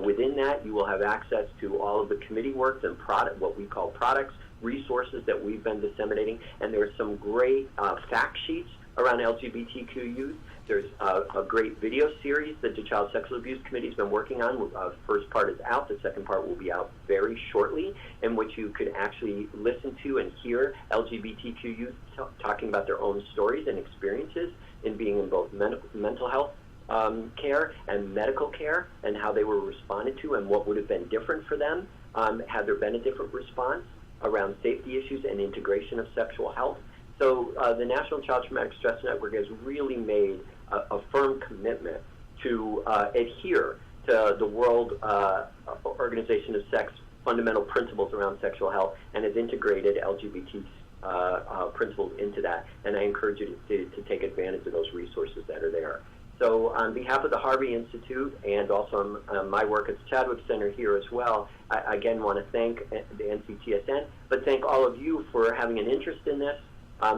Within that, you will have access to all of the committee work and what we call products, resources that we've been disseminating. And there are some great fact sheets around LGBTQ youth. There's a great video series that the Child Sexual Abuse Committee has been working on. First part is out. The second part will be out very shortly, in which you could actually listen to and hear LGBTQ youth talking about their own stories and experiences in being in both mental health care and medical care, and how they were responded to and what would have been different for them had there been a different response around safety issues and integration of sexual health. So the National Child Traumatic Stress Network has really made a firm commitment to adhere to the World Organization of Sex fundamental principles around sexual health, and has integrated LGBT principles into that. And I encourage you to take advantage of those resources that are there. So on behalf of the Harvey Institute and also my work at the Chadwick Center here as well, I again want to thank the NCTSN, but thank all of you for having an interest in this.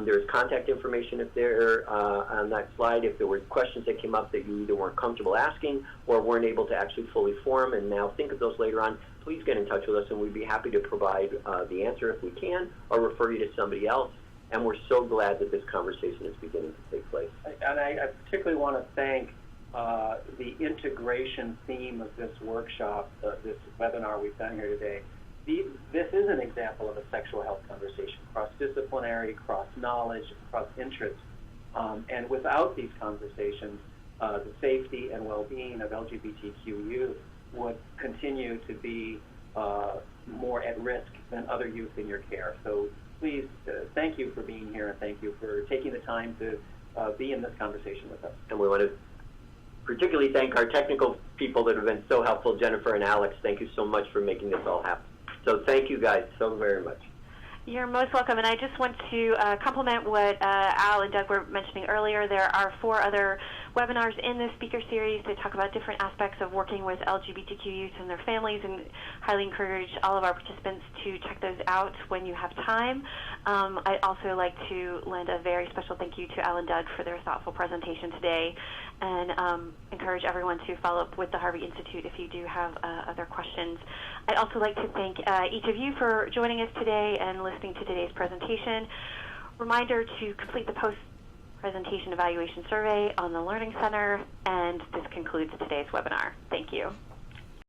There's contact information if there on that slide. If there were questions that came up that you either weren't comfortable asking or weren't able to actually fully form and now think of those later on, please get in touch with us, and we'd be happy to provide the answer if we can, or refer you to somebody else. And we're so glad that this conversation is beginning to take place. And I particularly want to thank the integration theme of this workshop, this webinar we've done here today. This is an example of a sexual health conversation, cross-disciplinary, cross-knowledge, cross-interest. And without these conversations, the safety and well-being of LGBTQ youth would continue to be more at risk than other youth in your care. So please, thank you for being here, and thank you for taking the time to be in this conversation with us. And we want to particularly thank our technical people that have been so helpful, Jennifer and Alex. Thank you so much for making this all happen. So thank you guys so very much. You're most welcome, and I just want to compliment what Al and Doug were mentioning earlier. There are 4 other webinars in this speaker series that talk about different aspects of working with LGBTQ youth and their families, and highly encourage all of our participants to check those out when you have time. I'd also like to lend a very special thank you to Al and Doug for their thoughtful presentation today, and encourage everyone to follow up with the Harvey Institute if you do have other questions. I'd also like to thank each of you for joining us today and listening to today's presentation. Reminder to complete the post-presentation evaluation survey on the Learning Center, and this concludes today's webinar. Thank you.